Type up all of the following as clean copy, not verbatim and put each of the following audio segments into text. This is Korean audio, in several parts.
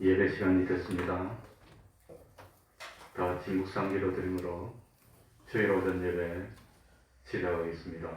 예배 시간이 됐습니다. 다 같이 묵상기도 드림으로 주일 오전 예배 시작하겠습니다.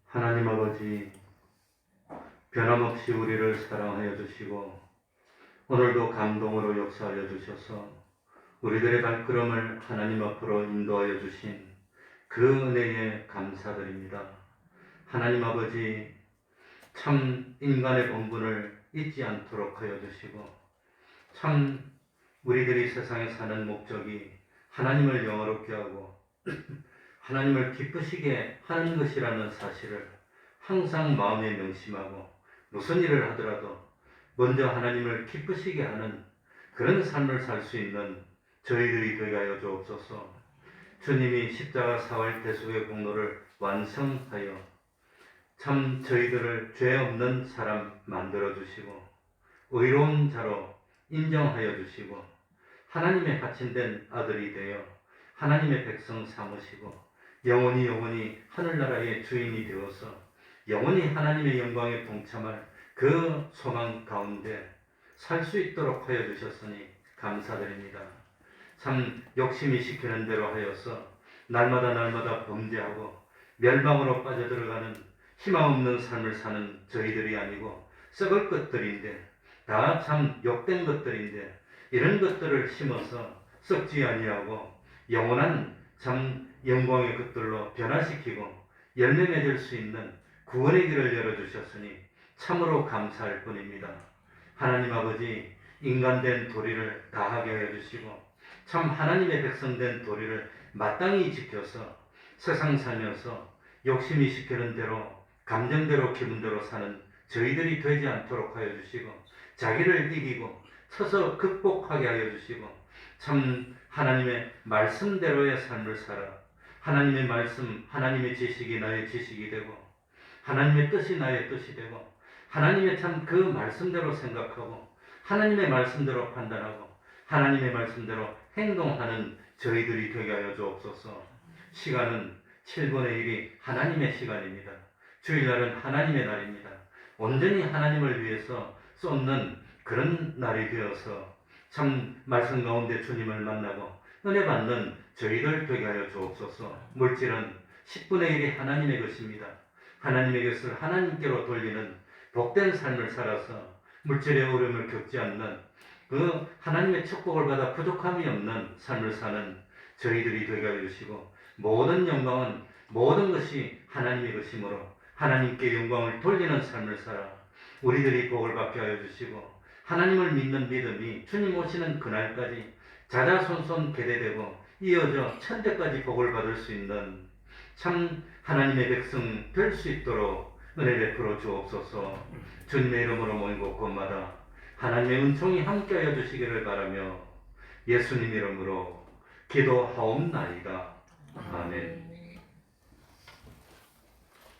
하나님 아버지, 변함없이 우리를 사랑하여 주시고 오늘도 감동으로 역사하여 주셔서 우리들의 발걸음을 하나님 앞으로 인도하여 주신 그 은혜에 감사드립니다. 하나님 아버지, 참 인간의 본분을 잊지 않도록 하여 주시고 참 우리들이 세상에 사는 목적이 하나님을 영화롭게 하고 하나님을 기쁘시게 하는 것이라는 사실을 항상 마음에 명심하고 무슨 일을 하더라도 먼저 하나님을 기쁘시게 하는 그런 삶을 살 수 있는 저희들이 되게 하여 주옵소서. 주님이 십자가 사활 대속의 공로를 완성하여 참 저희들을 죄 없는 사람 만들어 주시고 의로운 자로 인정하여 주시고 하나님의 바친된 아들이 되어 하나님의 백성 삼으시고 영원히 하늘나라의 주인이 되어서 영원히 하나님의 영광에 동참할 그 소망 가운데 살 수 있도록 하여 주셨으니 감사드립니다. 참 욕심이 시키는 대로 하여서 날마다 범죄하고 멸망으로 빠져들어가는 희망 없는 삶을 사는 저희들이 아니고 썩을 것들인데 다 참 욕된 것들인데 이런 것들을 심어서 썩지 아니하고 영원한 참 영광의 것들로 변화시키고 열매 맺을 수 있는 구원의 길을 열어주셨으니 참으로 감사할 뿐입니다. 하나님 아버지, 인간된 도리를 다하게 하여 주시고 참 하나님의 백성된 도리를 마땅히 지켜서 세상 살면서 욕심이 시키는 대로 감정대로 기분대로 사는 저희들이 되지 않도록 하여 주시고 자기를 이기고 서서 극복하게 하여 주시고 참 하나님의 말씀대로의 삶을 살아 하나님의 말씀, 하나님의 지식이 나의 지식이 되고 하나님의 뜻이 나의 뜻이 되고 하나님의 참 그 말씀대로 생각하고 하나님의 말씀대로 판단하고 하나님의 말씀대로 행동하는 저희들이 되게 하여 주옵소서. 시간은 7분의 1이 하나님의 시간입니다. 주일날은 하나님의 날입니다. 온전히 하나님을 위해서 쏟는 그런 날이 되어서 참 말씀 가운데 주님을 만나고 은혜 받는 저희들 되게 하여 주옵소서. 물질은 10분의 1이 하나님의 것입니다. 하나님의 것을 하나님께로 돌리는 복된 삶을 살아서 물질의 어려움을 겪지 않는 그 하나님의 축복을 받아 부족함이 없는 삶을 사는 저희들이 되게 하여 주시고 모든 영광은 모든 것이 하나님의 것이므로 하나님께 영광을 돌리는 삶을 살아 우리들이 복을 받게 하여 주시고 하나님을 믿는 믿음이 주님 오시는 그날까지 자자손손 계대되고 이어져 천대까지 복을 받을 수 있는 참 하나님의 백성 될 수 있도록 은혜 베풀어 주옵소서. 주님의 이름으로 모인 곳곳마다 하나님의 은총이 함께하여 주시기를 바라며 예수님 이름으로 기도하옵나이다. 아멘.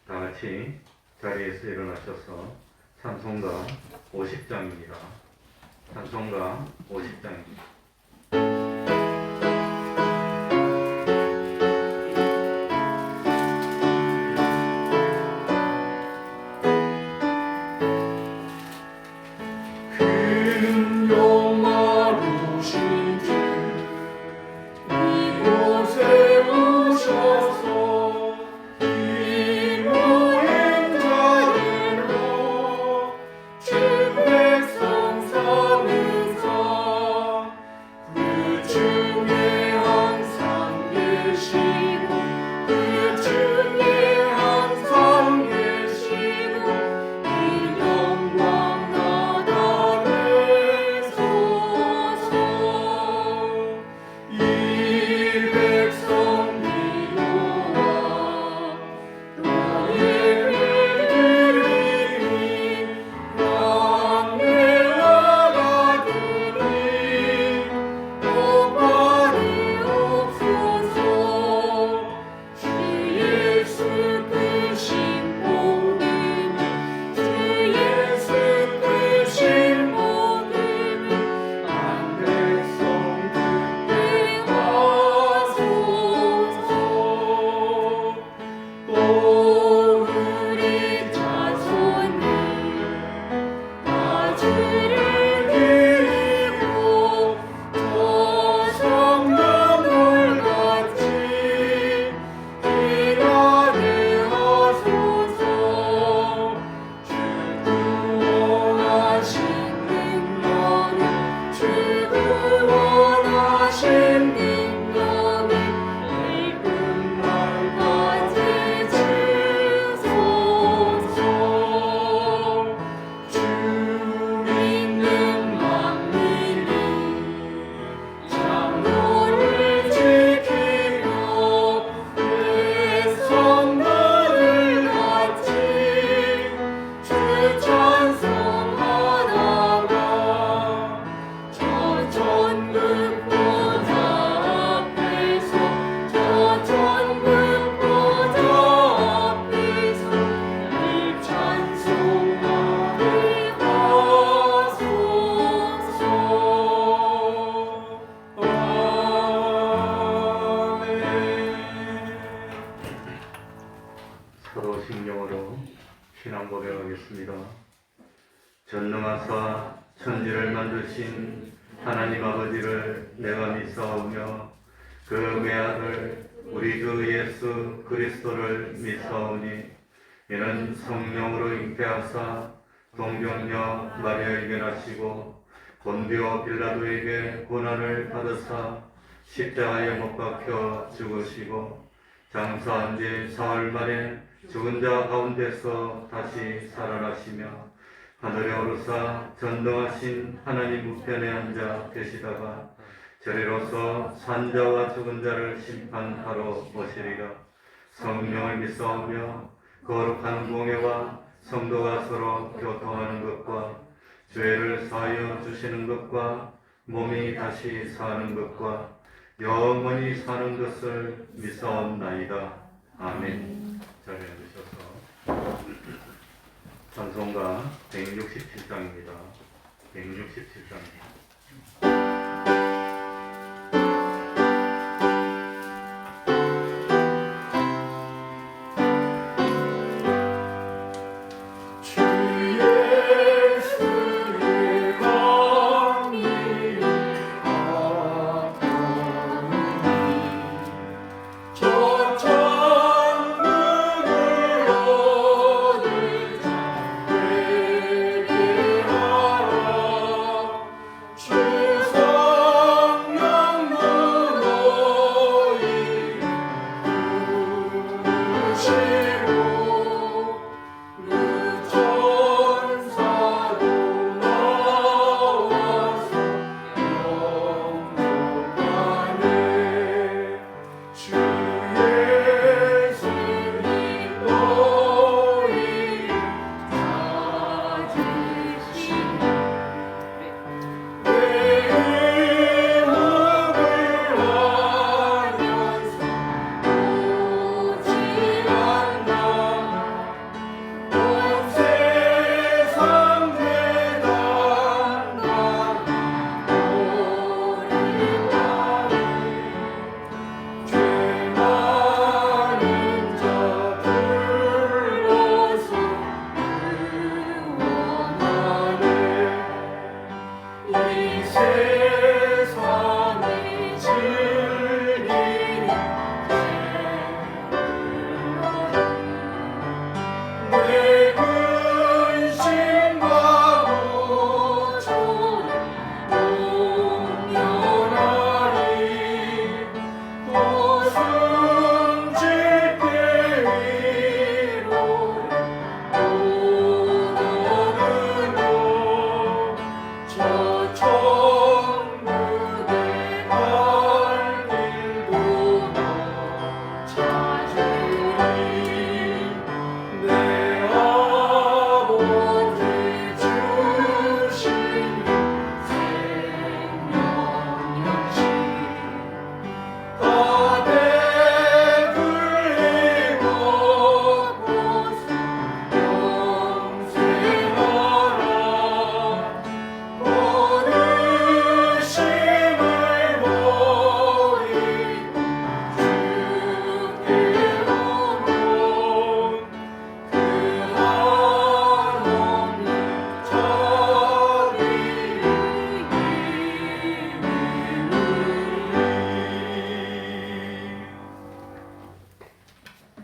다 같이 자리에서 일어나셔서 찬송가 50장입니다. 찬송가 50장입니다. 사도신경으로 신앙 고백하겠습니다. 전능하사 천지를 만드신 하나님 아버지를 내가 믿사오며 그 외아들 우리 주 예수 그리스도를 믿사오니 이는 성령으로 잉태하사 동정녀 마리아에게 나시고 본디오 빌라도에게 고난을 받으사 십자가에 못 박혀 죽으시고 장사한 지 사흘 만에 죽은 자 가운데서 다시 살아나시며 하늘에 오르사 전능하신 하나님 우편에 앉아 계시다가 저리로서 산자와 죽은 자를 심판하러 오시리라. 성령을 믿사오며 거룩한 공예와 성도가 서로 교통하는 것과 죄를 사하여 주시는 것과 몸이 다시 사는 것과 영원히 사는 것을 믿사옵나이다. 아멘. 자리에 앉으셔서 찬송가 167장입니다. 167장입니다.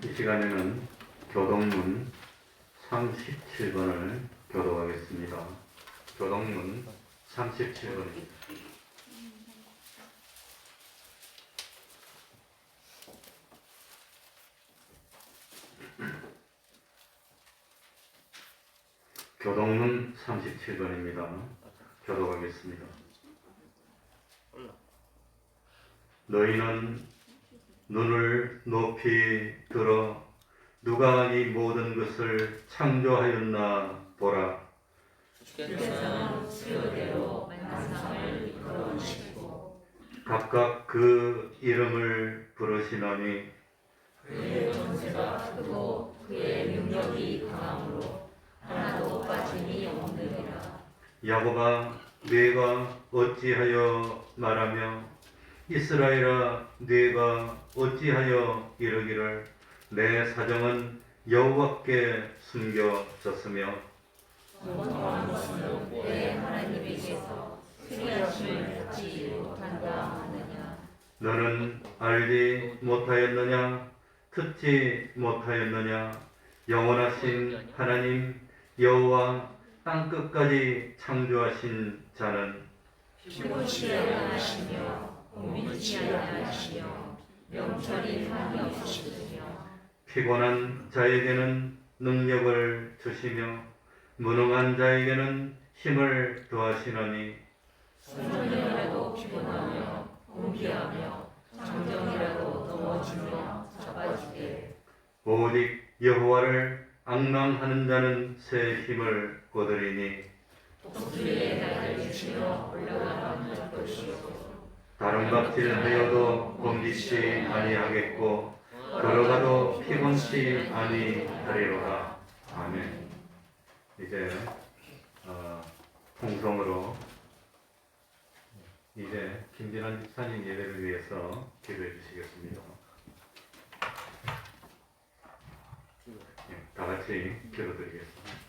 이 시간에는 교동문 37번을 교독하겠습니다. 교동문 37번입니다. 교동문 37번입니다. 교독하겠습니다. 너희는 눈을 높이 들어 누가 이 모든 것을 창조하였나 보라. 주께서는 수요대로 만상을 이끌어주시고 각각 그 이름을 부르시나니 그의 권세가 크고 그의 능력이 강함으로 하나도 빠짐이 없느니라. 야곱아 네가 어찌하여 말하며 이스라엘아 네가 어찌하여 이르기를 내 사정은 여호와께 숨겨졌으며 원통한 것은 왜 하나님에게서 수리하심을 받지 못한다 하느냐. 너는 알지 못하였느냐 듣지 못하였느냐 영원하신 하나님 여호와 땅끝까지 창조하신 자는 피곤치 아니하시며 고민치 아니하시며 명철이 한이 없으시며 피곤한 자에게는 능력을 주시며 무능한 자에게는 힘을 더하시나니 순종이라도 피곤하며 공기하며 장정이라도 넘어지며 잡아주게. 오직 여호와를 앙망하는 자는 새 힘을 얻으리니 독수리의 날을 주시며 올라가는 것이요 다른 갑질하여도 곤기치 아니하겠고 걸어가도 피곤치 아니하리로다. 아멘. 이제 통성으로 이제 김진환 집사님 예배를 위해서 기도해 주시겠습니다. 다 같이 기도드리겠습니다.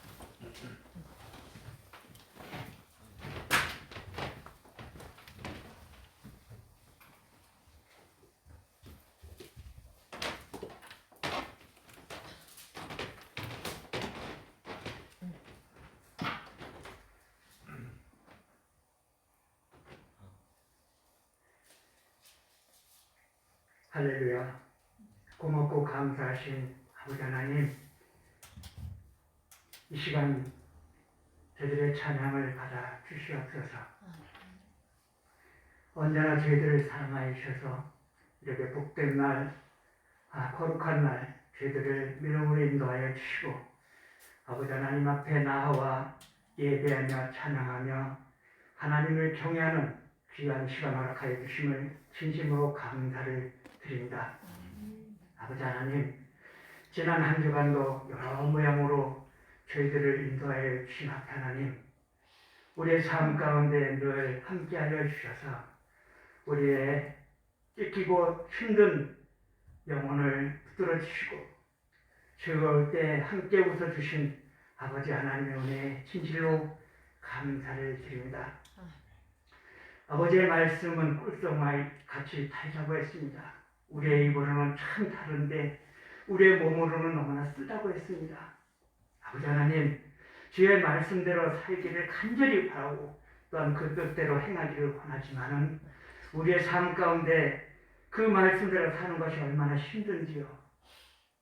할렐루야. 고맙고 감사하신 아버지 하나님, 이 시간 저희들의 찬양을 받아 주시옵소서. 언제나 저희들을 사랑하여 주셔서 이렇게 복된 날, 거룩한 날 저희들을 믿음으로 인도하여 주시고 아버지 하나님 앞에 나와 예배하며 찬양하며 하나님을 경외하는 귀한 시간 허락하여 주심을 진심으로 감사를 드립니다. 아버지 하나님, 지난 한 주간도 여러 모양으로 저희들을 인도하여 주신 하나님, 우리의 삶 가운데 늘 함께하여 주셔서 우리의 찢기고 힘든 영혼을 붙들어 주시고 즐거울 때 함께 웃어주신 아버지 하나님의 은혜에 진실로 감사를 드립니다. 아버지의 말씀은 꿀송아이 같이 달자고 했습니다. 우리의 입으로는 참 다른데 우리의 몸으로는 너무나 쓰다고 했습니다. 아버지 하나님, 주의 말씀대로 살기를 간절히 바라고 또한 그 뜻대로 행하기를 원하지만은 우리의 삶 가운데 그 말씀대로 사는 것이 얼마나 힘든지요.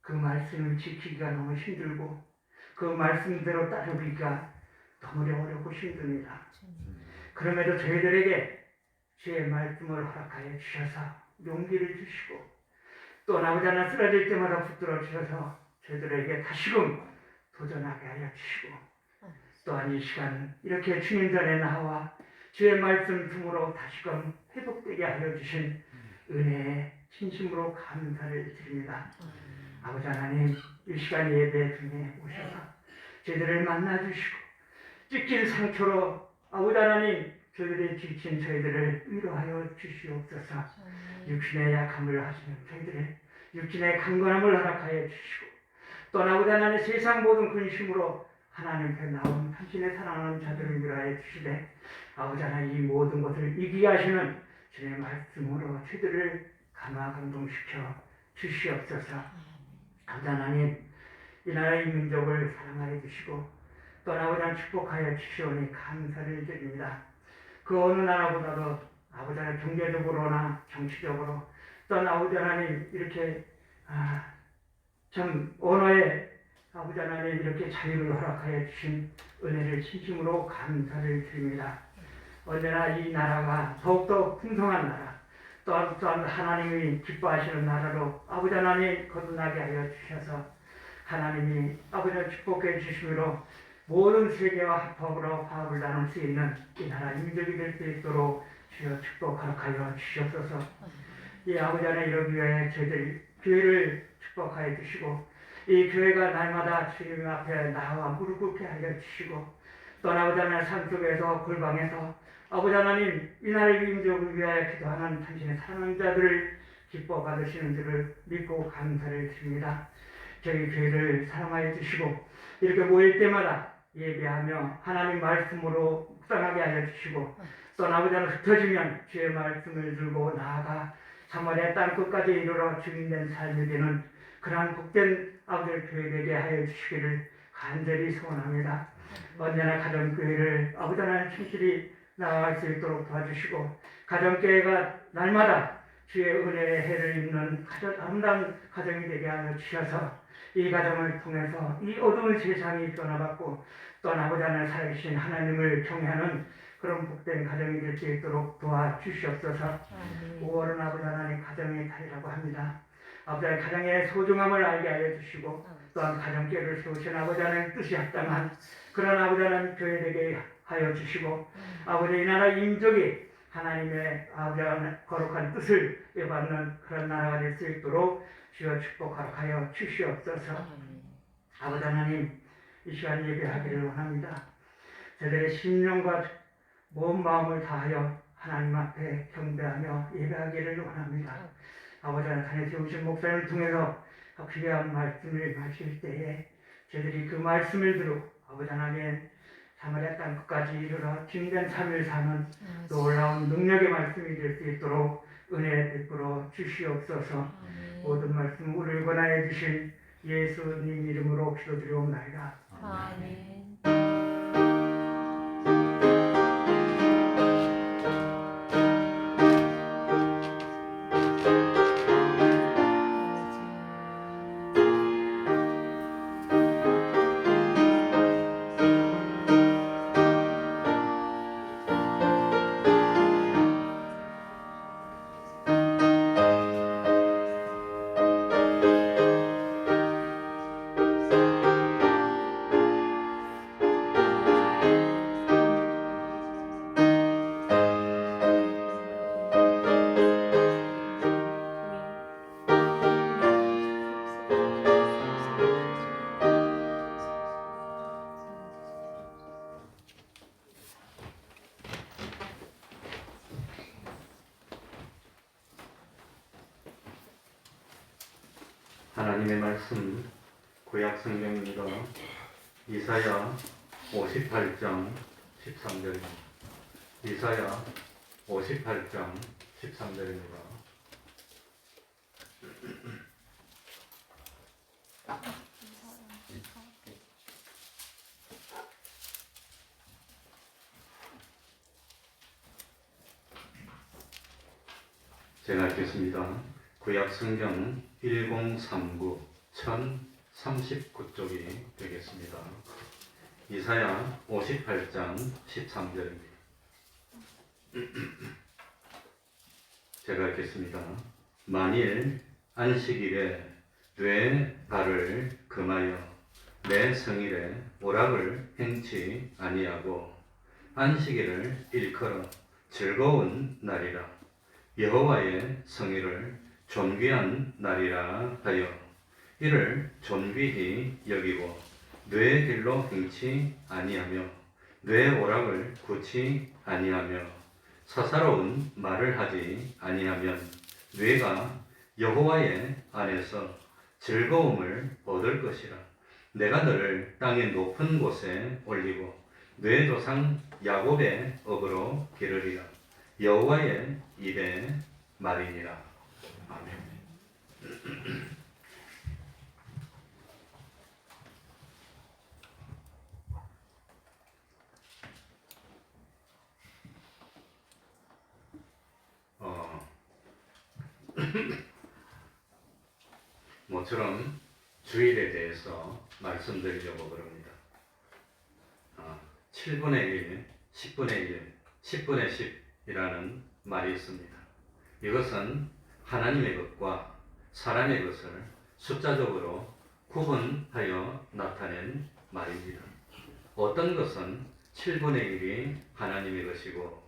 그 말씀을 지키기가 너무 힘들고 그 말씀대로 따르기가 너무 어렵고 힘듭니다. 그럼에도 저희들에게 주의 말씀을 허락하여 주셔서 용기를 주시고 또 아버지 하나 쓰러질 때마다 붙들어 주셔서 저희들에게 다시금 도전하게 하여 주시고 또한 이 시간 이렇게 주님 전에 나와 주의 말씀 틈으로 다시금 회복되게 하여 주신 은혜에 진심으로 감사를 드립니다. 아버지 하나님, 이 시간 예배 중에 오셔서 저희들을 만나주시고 찢긴 상처로 아버지 하나님 저희들의 지친 저희들을 위로하여 주시옵소서. 육신의 약함을 하시는 저희들의 육신의 강건함을 허락하여 주시고 또 아버지 하나님 세상 모든 근심으로 하나님께 나온 당신의 사랑하는 자들을 위로하여 주시되 아버지 하나님 이 모든 것을 이기게 하시는 주님의 말씀으로 저희들을 감화 감동시켜 주시옵소서. 아버지 하나님, 이 나라의 민족을 사랑하여 주시고 또 아버지 하나님 축복하여 주시오니 감사를 드립니다. 그 어느 나라보다도 아버지 하나님 경제적으로나 정치적으로 또 아버지 하나님 이렇게 참 언어에 아버지 하나님 이렇게 자유를 허락하여 주신 은혜를 진심으로 감사를 드립니다. 언제나 이 나라가 더욱더 풍성한 나라 또한 하나님이 기뻐하시는 나라로 아버지 하나님 거듭나게 하여 주셔서 하나님이 아버지를 축복해 주심으로 모든 세계와 합법으로 화합을 나눌 수 있는 이 나라 민족이 될 수 있도록 주여 축복 허락하여 주시옵소서. 이 아버지 하나님 이러기 위해 저희들 교회를 축복하여 주시고 이 교회가 날마다 주님 앞에 나와 무릎 꿇게 하여 주시고 또 아버지 하나님 삶 속에서 골방에서 아버지 하나님 이 나라의 민족을 위하여 기도하는 당신의 사랑하는 자들을 기뻐 받으시는 줄을 믿고 감사를 드립니다. 저희 교회를 사랑하여 주시고 이렇게 모일 때마다 예배하며 하나님 말씀으로 묵상하게 하여 주시고 또 아버지는 흩어지면 주의 말씀을 들고 나아가 사마리아 땅 끝까지 이르러 주인된 삶이 되는 그러한 복된 아버지 교회 되게 하여 주시기를 간절히 소원합니다. 언제나 가정교회를 아버지 하나님 충실히 나아갈 수 있도록 도와주시고 가정교회가 날마다 주의 은혜의 해를 입는 아름다운 가정이 되게 하여 주셔서 이 가정을 통해서 이 어두운 세상이 변화받고 또 아버지 하나님 살아계신 하나님을 경외하는 그런 복된 가정이 될 수 있도록 도와주시옵소서. 5월은 아버지 하나님 가정의 달이라고 합니다. 아버지 하나님 가정의 소중함을 알게 하여 주시고 또한 가정교회를 세우신 아버지 하나님 뜻이 합당한 그런 아버지 하나님 교회 되게 하여 주시고 아버지 이 나라 인족이 하나님의 아버지 하나님 거룩한 뜻을 이어받는 그런 나라가 될 수 있도록 주여 축복 하여 주시옵소서. 아버지 하나님 이 시간 예배하기를 원합니다. 저들의 심령과 온 마음을 다하여 하나님 앞에 경배하며 예배하기를 원합니다. 아버지 하나님 세우신 목사님을 통해서 필요한 말씀을 하실 때에 저들이 그 말씀을 들고 아버지 하나님 사마리아 땅 끝까지 이르러 진된 삶을 사는 놀라운 능력의 말씀이 될 수 있도록 은혜 베풀어 주시옵소서. 모든 말씀 우리를 권하여 주신 예수님 이름으로 기도드리옵나이다. 아멘. 하나님의 말씀 구약 성경입니다. 이사야 58장 13절입니다. 이사야 58장 13절입니다. 제가 읽겠습니다. 구약 성경 1039 1039쪽이 되겠습니다. 이사야 58장 13절입니다. 제가 읽겠습니다. 만일 안식일에 뇌 발을 금하여 내 성일에 오락을 행치 아니하고 안식일을 일컬어 즐거운 날이라 여호와의 성일을 존귀한 날이라 하여 이를 존귀히 여기고 뇌의 길로 행치 아니하며 뇌의 오락을 굳이 아니하며 사사로운 말을 하지 아니하면 뇌가 여호와의 안에서 즐거움을 얻을 것이라. 내가 너를 땅의 높은 곳에 올리고 뇌 조상 야곱의 업으로 기르리라. 여호와의 입의 말이니라. 아멘. 모처럼 주일에 대해서 말씀드리려고 그럽니다. 7분의 1, 10분의 1, 10분의 10이라는 말이 있습니다. 이것은 하나님의 것과 사람의 것을 숫자적으로 구분하여 나타낸 말입니다. 어떤 것은 7분의 1이 하나님의 것이고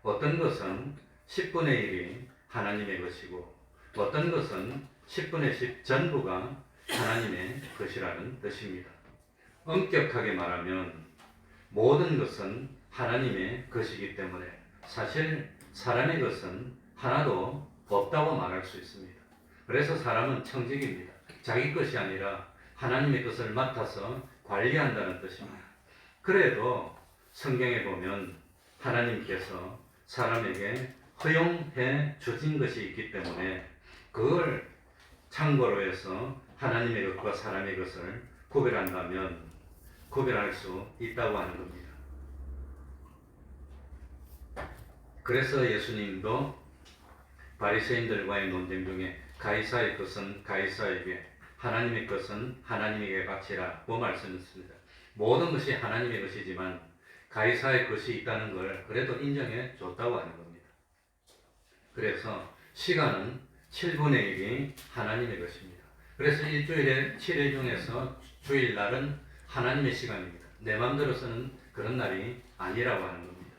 어떤 것은 10분의 1이 하나님의 것이고 어떤 것은 10분의 10 전부가 하나님의 것이라는 뜻입니다. 엄격하게 말하면 모든 것은 하나님의 것이기 때문에 사실 사람의 것은 하나도 없다고 말할 수 있습니다. 그래서 사람은 청직입니다. 자기 것이 아니라 하나님의 것을 맡아서 관리한다는 뜻입니다. 그래도 성경에 보면 하나님께서 사람에게 허용해 주신 것이 있기 때문에 그걸 참고로 해서 하나님의 것과 사람의 것을 구별한다면 구별할 수 있다고 하는 겁니다. 그래서 예수님도 바리새인들과의 논쟁 중에 가이사의 것은 가이사에게, 하나님의 것은 하나님에게 바치라고 말씀했습니다. 모든 것이 하나님의 것이지만 가이사의 것이 있다는 걸 그래도 인정해 줬다고 하는 겁니다. 그래서 시간은 7분의 1이 하나님의 것입니다. 그래서 일주일에 7일 중에서 주일날은 하나님의 시간입니다. 내 마음대로서는 그런 날이 아니라고 하는 겁니다.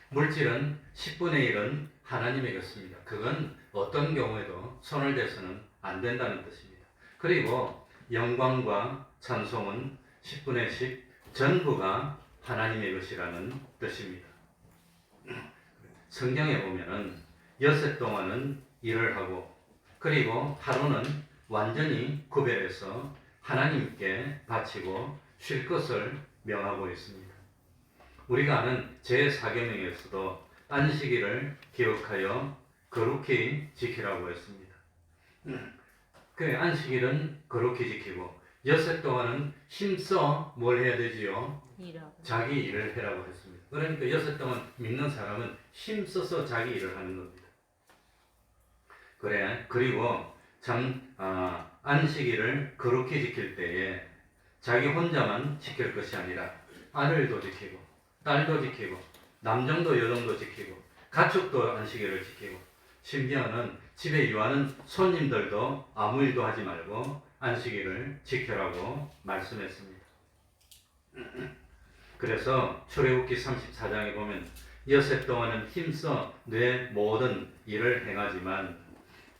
물질은 10분의 1은 하나님의 것입니다. 그건 어떤 경우에도 손을 대서는 안 된다는 뜻입니다. 그리고 영광과 찬송은 10분의 10 전부가 하나님의 것이라는 뜻입니다. 성경에 보면은 엿새 동안은 일을 하고 그리고 하루는 완전히 구별해서 하나님께 바치고 쉴 것을 명하고 있습니다. 우리가 아는 제4계명에서도 안식일을 기억하여 거룩히 지키라고 했습니다. 그 안식일은 거룩히 지키고 엿새 동안은 힘써 뭘 해야 되지요? 자기 일을 해라고 했습니다. 그러니까 엿새 동안 믿는 사람은 힘써서 자기 일을 하는 겁니다. 그리고 안식일을 거룩히 지킬 때에 자기 혼자만 지킬 것이 아니라 아들도 지키고 딸도 지키고 남정도 여정도 지키고 가축도 안식일을 지키고 심지어는 집에 유하는 손님들도 아무 일도 하지 말고 안식일을 지켜라고 말씀했습니다. 그래서 출애굽기 34장에 보면 엿새 동안은 힘써 내 모든 일을 행하지만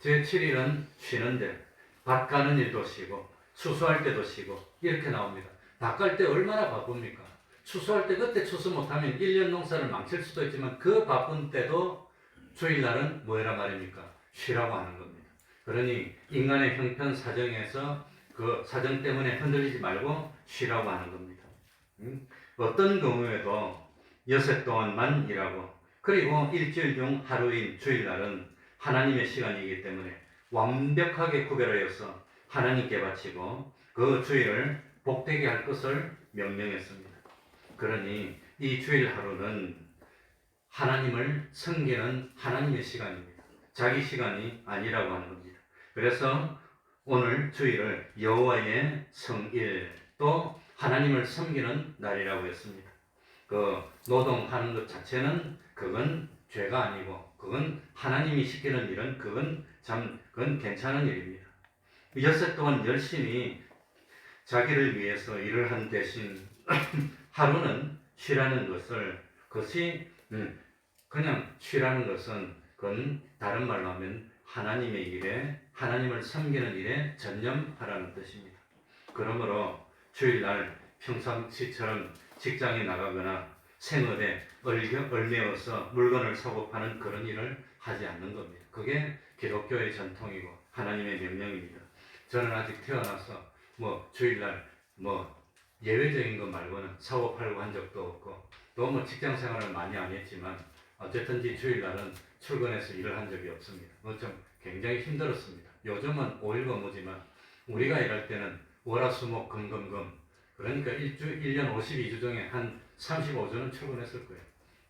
제7일은 쉬는데 밭 가는 일도 쉬고 추수할 때도 쉬고 이렇게 나옵니다. 밭 갈 때 얼마나 바쁩니까? 추수할 때 그때 추수 못하면 1년 농사를 망칠 수도 있지만 그 바쁜 때도 주일날은 뭐라 말입니까? 쉬라고 하는 겁니다. 그러니 인간의 형편 사정에서 그 사정 때문에 흔들리지 말고 쉬라고 하는 겁니다. 어떤 경우에도 엿새 동안만 일하고 그리고 일주일 중 하루인 주일날은 하나님의 시간이기 때문에 완벽하게 구별하여서 하나님께 바치고 그 주일을 복되게 할 것을 명령했습니다. 그러니 이 주일 하루는 하나님을 섬기는 하나님의 시간입니다. 자기 시간이 아니라고 하는 겁니다. 그래서 오늘 주일을 여호와의 성일 또 하나님을 섬기는 날이라고 했습니다. 그 노동하는 것 자체는 그건 죄가 아니고 그건 하나님이 시키는 일은 그건 괜찮은 일입니다. 엿새 동안 열심히 자기를 위해서 일을 한 대신 하루는 쉬라는 것을 그것이 그냥 쉬라는 것은 그건 다른 말로 하면 하나님의 일에 하나님을 섬기는 일에 전념하라는 뜻입니다. 그러므로 주일날 평상시처럼 직장에 나가거나 생업에 얼매어서 물건을 사고 파는 그런 일을 하지 않는 겁니다. 그게 기독교의 전통이고 하나님의 명령입니다. 저는 아직 태어나서 주일날 예외적인 것 말고는 사고 팔고 한 적도 없고 또 직장 생활을 많이 안 했지만 어쨌든지 주일날은 출근해서 일을 한 적이 없습니다. 좀 굉장히 힘들었습니다. 요즘은 5일 근무지만 우리가 일할 때는 월화수목 금금금 그러니까 1년 52주 중에 한 35주는 출근했을 거예요.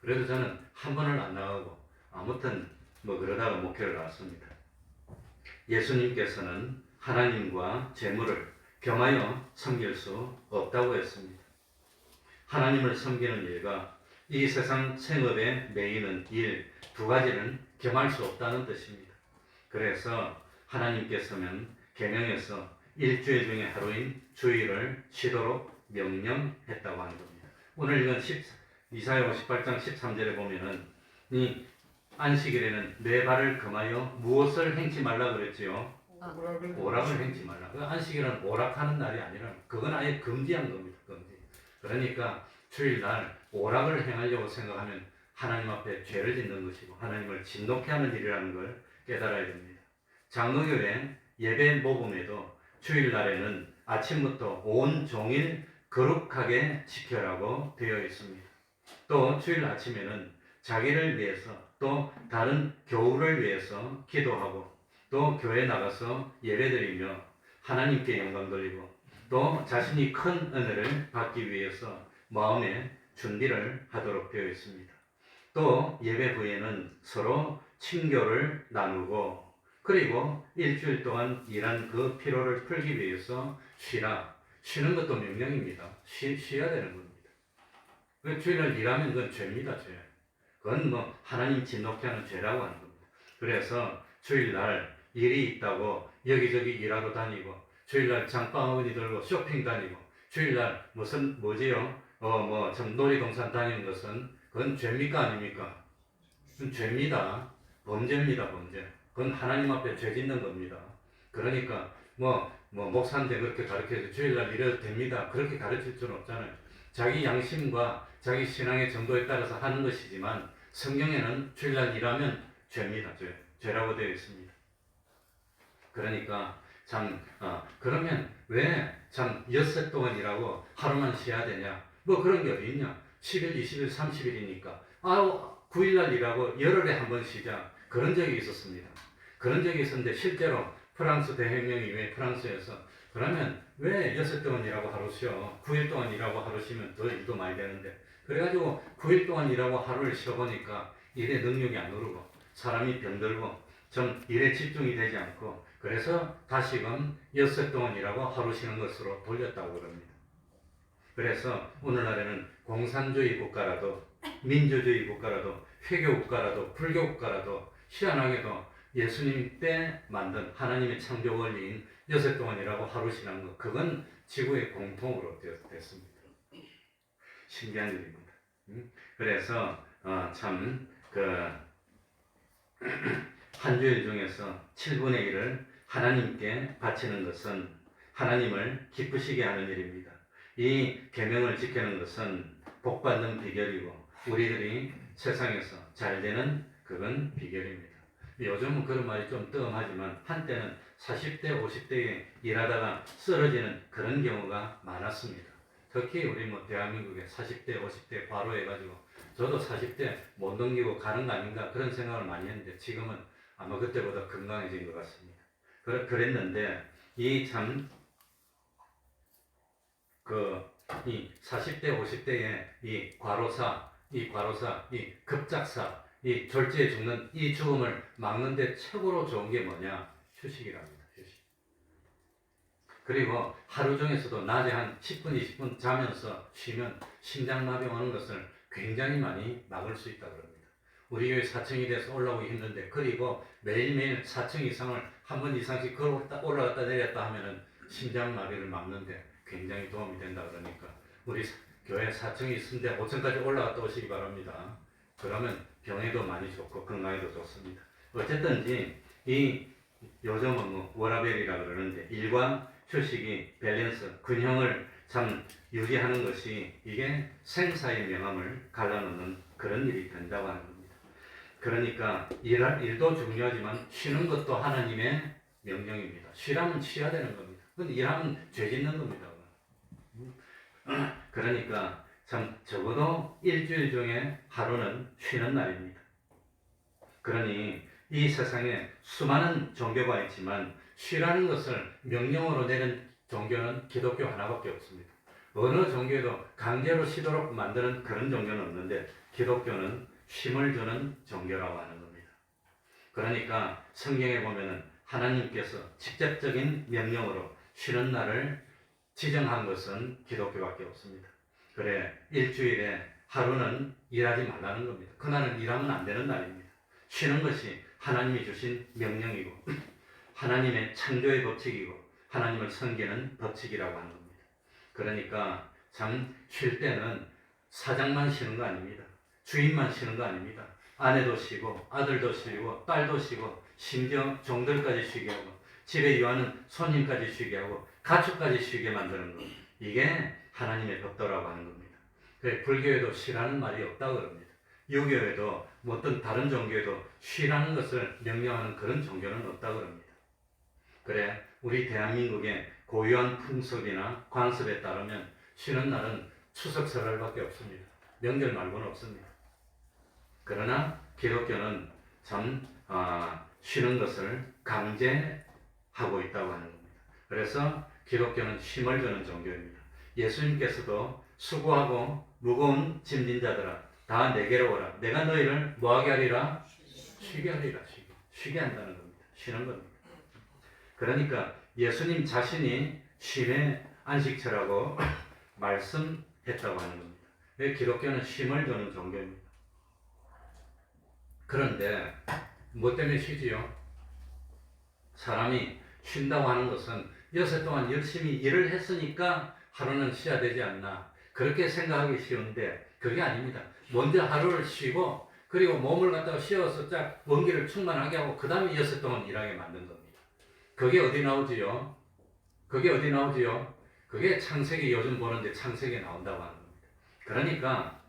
그래도 저는 한 번을 안 나가고 아무튼 그러다가 목회를 나왔습니다. 예수님께서는 하나님과 재물을 겸하여 섬길 수 없다고 했습니다. 하나님을 섬기는 일과 이 세상 생업에 매이는 일 두 가지는 겸할 수 없다는 뜻입니다. 그래서 하나님께서는 계명에서 일주일 중에 하루인 주일을 쉬도록 명령했다고 하는 겁니다. 오늘 이건 이사야 58장 13절에 보면은 이 안식일에는 내 발을 금하여 무엇을 행치 말라 그랬지요? 오락을 행치 말라. 그 안식일은 오락하는 날이 아니라 그건 아예 금지한 겁니다. 금지. 그러니까 주일날 오락을 행하려고 생각하면 하나님 앞에 죄를 짓는 것이고 하나님을 진노케 하는 일이라는 걸 깨달아야 됩니다. 장로교회 예배 모금에도 주일날에는 아침부터 온 종일 거룩하게 지켜라고 되어 있습니다. 또 주일 아침에는 자기를 위해서 또 다른 교우를 위해서 기도하고 또 교회 나가서 예배드리며 하나님께 영광 돌리고 또 자신이 큰 은혜를 받기 위해서 마음의 준비를 하도록 되어 있습니다. 또 예배 후에는 서로 친교를 나누고 그리고 일주일 동안 일한 그 피로를 풀기 위해서 쉬라. 쉬는 것도 명령입니다. 쉬어야 되는 겁니다. 주일날 일하면 그건 죄입니다. 죄. 그건 뭐 하나님 진노케 하는 죄라고 하는 겁니다. 그래서 주일날 일이 있다고 여기저기 일하러 다니고 주일날 장바구니 들고 쇼핑 다니고 주일날 뭐지요? 참 놀이동산 다니는 것은 그건 죄입니까 아닙니까? 그건 죄입니다. 범죄입니다. 범죄. 그건 하나님 앞에 죄 짓는 겁니다. 그러니까 목사인데 그렇게 가르쳐서 주일날 이래도 됩니다. 그렇게 가르칠 수는 없잖아요. 자기 양심과 자기 신앙의 정도에 따라서 하는 것이지만 성경에는 주일날 일하면 죄입니다. 죄라고 되어 있습니다. 그러니까 그러면 왜 엿새 동안 일하고 하루만 쉬어야 되냐? 뭐 그런 게 어디 있냐? 10일, 20일, 30일이니까 9일날 일하고 열흘에 한 번 쉬자. 그런 적이 있었습니다. 그런 적이 있었는데 실제로 프랑스 대혁명 이후에 프랑스에서 그러면 왜 엿새 동안 일하고 하루 쉬어? 9일 동안 일하고 하루 쉬면 더 일도 많이 되는데 그래가지고 9일 동안 일하고 하루를 쉬어보니까 일에 능력이 안 오르고 사람이 병들고 좀 일에 집중이 되지 않고 그래서 다시금 엿새 동안 일하고 하루 쉬는 것으로 돌렸다고 그럽니다. 그래서 오늘날에는 공산주의 국가라도 민주주의 국가라도 회교 국가라도 불교 국가라도 희한하게도 예수님 때 만든 하나님의 창조 원리인 엿새 동안 일하고 하루 쉬는 것 그건 지구의 공통으로 됐습니다. 신기한 일입니다. 그래서 한 주일 중에서 7분의 1을 하나님께 바치는 것은 하나님을 기쁘시게 하는 일입니다. 이 계명을 지키는 것은 복받는 비결이고 우리들이 세상에서 잘 되는 그건 비결입니다. 요즘은 그런 말이 좀 뜨끔하지만 한때는 40대, 50대에 일하다가 쓰러지는 그런 경우가 많았습니다. 특히 우리 대한민국에 40대, 50대 바로 해가지고 저도 40대 못 넘기고 가는 거 아닌가 그런 생각을 많이 했는데 지금은 아마 그때보다 건강해진 것 같습니다. 그랬는데 이 40대, 50대의 이 과로사, 이 급작사, 이 졸지에 죽는 이 죽음을 막는데 최고로 좋은 게 뭐냐? 휴식이랍니다. 휴식. 그리고 하루 중에서도 낮에 한 10분, 20분 자면서 쉬면 심장마비 오는 것을 굉장히 많이 막을 수 있다고 합니다. 우리 교회 4층이 돼서 올라오기 힘든데 그리고 매일매일 4층 이상을 한 번 이상씩 올라갔다 내렸다 하면은 심장마비를 막는데 굉장히 도움이 된다 그러니까 우리 교회 4층이 있는데 5층까지 올라갔다 오시기 바랍니다. 그러면 병에도 많이 좋고 건강에도 좋습니다. 어쨌든지 이 요즘은 워라밸이라 그러는데 일과 휴식이 밸런스, 균형을 유지하는 것이 이게 생사의 명암을 갈라놓는 그런 일이 된다고 하는 겁니다. 그러니까 일도 중요하지만 쉬는 것도 하나님의 명령입니다. 쉬라면 쉬어야 되는 겁니다. 근데 일하면 죄 짓는 겁니다. 그러니까 적어도 일주일 중에 하루는 쉬는 날입니다. 그러니 이 세상에 수많은 종교가 있지만 쉬라는 것을 명령으로 내는 종교는 기독교 하나밖에 없습니다. 어느 종교에도 강제로 쉬도록 만드는 그런 종교는 없는데 기독교는 쉼을 주는 종교라고 하는 겁니다. 그러니까 성경에 보면은 하나님께서 직접적인 명령으로 쉬는 날을 지정한 것은 기독교밖에 없습니다. 그래 일주일에 하루는 일하지 말라는 겁니다. 그날은 일하면 안 되는 날입니다. 쉬는 것이 하나님이 주신 명령이고 하나님의 창조의 법칙이고 하나님을 섬기는 법칙이라고 하는 겁니다. 그러니까 쉴 때는 사장만 쉬는 거 아닙니다. 주인만 쉬는 거 아닙니다. 아내도 쉬고 아들도 쉬고 딸도 쉬고 심지어 종들까지 쉬게 하고 집에 유하는 손님까지 쉬게 하고 가축까지 쉬게 만드는 것. 이게 하나님의 법도라고 하는 겁니다. 불교에도 쉬라는 말이 없다고 그럽니다. 유교에도 어떤 다른 종교에도 쉬라는 것을 명령하는 그런 종교는 없다고 그럽니다. 그래 우리 대한민국의 고유한 풍습이나 관습에 따르면 쉬는 날은 추석 설날밖에 없습니다. 명절 말고는 없습니다. 그러나 기독교는 참 쉬는 것을 강제하고 있다고 하는 겁니다. 그래서 기독교는 쉼을 주는 종교입니다. 예수님께서도 수고하고 무거운 짐진 자들아 다 내게로 오라. 내가 너희를 뭐하게 하리라? 쉬게 하리라. 쉬게 한다는 겁니다. 쉬는 겁니다. 그러니까 예수님 자신이 쉼의 안식처라고 말씀했다고 하는 겁니다. 기독교는 쉼을 주는 종교입니다. 그런데 뭐 때문에 쉬지요? 사람이 쉰다고 하는 것은 여섯 동안 열심히 일을 했으니까 하루는 쉬어야 되지 않나 그렇게 생각하기 쉬운데 그게 아닙니다. 먼저 하루를 쉬고 그리고 몸을 갖다가 쉬어서 쫙 원기를 충만하게 하고 그 다음에 여섯 동안 일하게 만든 겁니다. 그게 어디 나오지요? 그게 창세기 요즘 보는데 창세기에 나온다고 하는 겁니다. 그러니까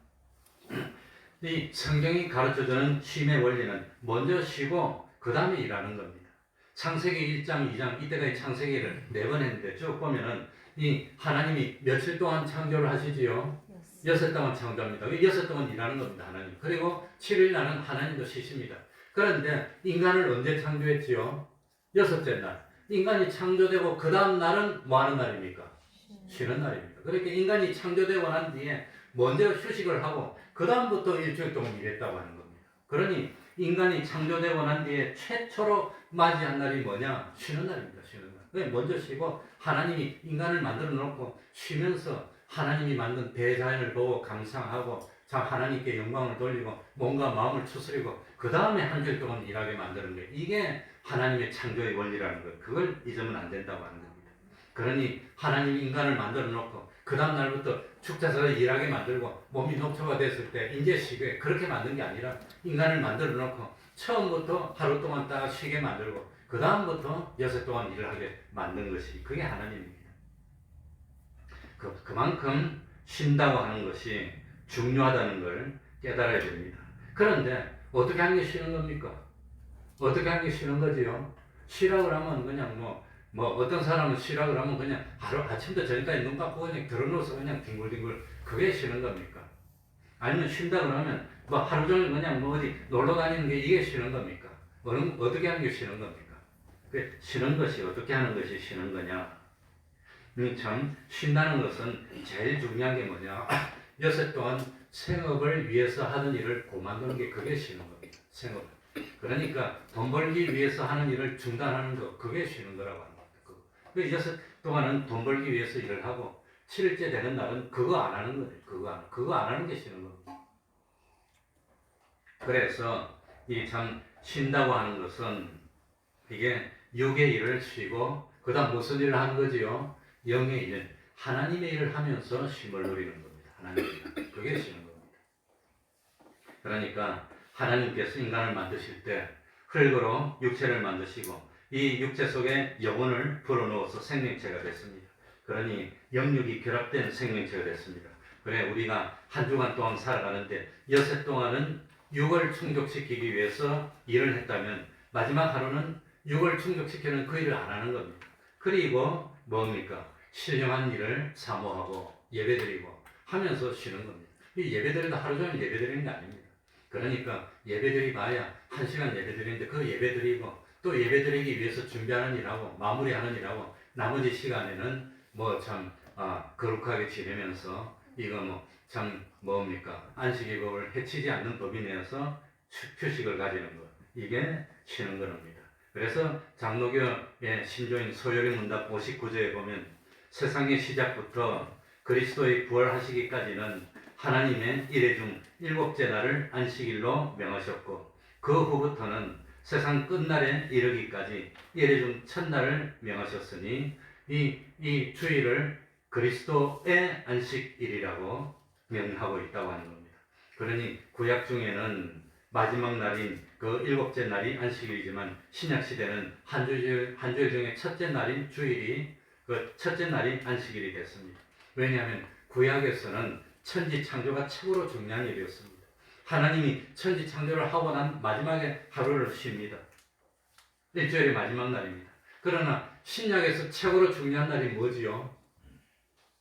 이 성경이 가르쳐주는 쉼의 원리는 먼저 쉬고 그 다음에 일하는 겁니다. 창세기 1장, 2장 이때까지 창세기를 4번 했는데 쭉 보면은 이 하나님이 며칠 동안 창조를 하시지요? 6 동안 창조합니다. 6 동안 일하는 겁니다. 하나님. 그리고 7일 날은 하나님도 쉬십니다. 그런데 인간을 언제 창조했지요? 6째 날. 인간이 창조되고 그 다음 날은 뭐 하는 날입니까? 쉬는 날입니다. 그렇게 인간이 창조되고 난 뒤에 먼저 휴식을 하고 그 다음부터 일주일 동안 일했다고 하는 겁니다. 그러니 인간이 창조되고 난 뒤에 최초로 맞이한 날이 뭐냐? 쉬는 날입니다. 쉬는 날. 먼저 쉬고 하나님이 인간을 만들어 놓고 쉬면서 하나님이 만든 대자연을 보고 감상하고 참 하나님께 영광을 돌리고 몸과 마음을 추스리고 그 다음에 한 주일 동안 일하게 만드는 거예요. 이게 하나님의 창조의 원리라는 거예요. 그걸 잊으면 안 된다고 하는 겁니다. 그러니 하나님이 인간을 만들어 놓고 그 다음 날부터 축자서를 일하게 만들고 몸이 녹초가 됐을 때 이제 쉬게 그렇게 만든 게 아니라 인간을 만들어 놓고 처음부터 하루 동안 딱 쉬게 만들고 그 다음부터 6 동안 일을 하게 만든 것이 그게 하나님입니다. 그만큼 쉰다고 하는 것이 중요하다는 걸 깨달아야 됩니다. 그런데 어떻게 하는 게 쉬는 겁니까? 어떻게 하는 게 쉬는 거지요? 쉬라 그러면 그냥 뭐 어떤 사람은 쉬라 그러면 그냥 하루 아침부터 저녁까지 눈 감고 그냥 들어누워서 그냥 뒹굴뒹굴 그게 쉬는 겁니까? 아니면 쉰다 그러면 뭐 하루 종일 그냥 뭐 어디 놀러 다니는 게 이게 쉬는 겁니까? 어떻게 하는 게 쉬는 겁니까? 그 쉬는 것이 어떻게 하는 것이 쉬는 거냐? 참 쉰다는 것은 제일 중요한 게 뭐냐? 6 동안 생업을 위해서 하는 일을 그만두는 게 그게 쉬는 겁니다. 생업. 그러니까 돈 벌기 위해서 하는 일을 중단하는 거 그게 쉬는 거라고 합니다. 그 6 동안은 돈 벌기 위해서 일을 하고 7일째 되는 날은 그거 안 하는 거예요. 그거 안 하는 게 쉬는 겁니다. 그래서 이 참 쉰다고 하는 것은 이게 육의 일을 쉬고 그다음 무슨 일을 하는 거지요? 영의 일, 하나님의 일을 하면서 쉼을 누리는 겁니다. 하나님의 일, 그게 쉬는 겁니다. 그러니까 하나님께서 인간을 만드실 때 흙으로 육체를 만드시고 이 육체 속에 영혼을 불어넣어서 생명체가 됐습니다. 그러니 영육이 결합된 생명체가 됐습니다. 그래 우리가 한 주간 동안 살아가는데 6 동안은 육을 충족시키기 위해서 일을 했다면 마지막 하루는 육을 충족시키는 그 일을 안 하는 겁니다. 그리고 뭡니까? 신령한 일을 사모하고 예배드리고 하면서 쉬는 겁니다. 이 예배드리도 하루 종일 예배드리는 게 아닙니다. 그러니까 예배드리 봐야 1시간 예배드리는데 그 예배드리고 또 예배드리기 위해서 준비하는 일하고 마무리하는 일하고 나머지 시간에는 뭐 참 거룩하게 지내면서 이거 뭡니까? 안식의 법을 해치지 않는 법이 내어서 휴식을 가지는 것. 이게 쉬는 겁니다. 그래서 장로교의 신조인 소요리 문답 59조에 보면 세상의 시작부터 그리스도의 부활하시기까지는 하나님의 일회 중 7째 날을 안식일로 명하셨고 그 후부터는 세상 끝날에 이르기까지 일회 중 첫날을 명하셨으니 이 주일을 그리스도의 안식일이라고 명하고 있다고 하는 겁니다. 그러니 구약 중에는 마지막 날인 그 7째 날이 안식일이지만 신약 시대는 한 주일 중에 첫째 날인 주일이 그 첫째 날이 안식일이 됐습니다. 왜냐하면 구약에서는 천지 창조가 최고로 중요한 일이었습니다. 하나님이 천지 창조를 하고 난 마지막에 하루를 쉽니다. 일주일의 마지막 날입니다. 그러나 신약에서 최고로 중요한 날이 뭐지요?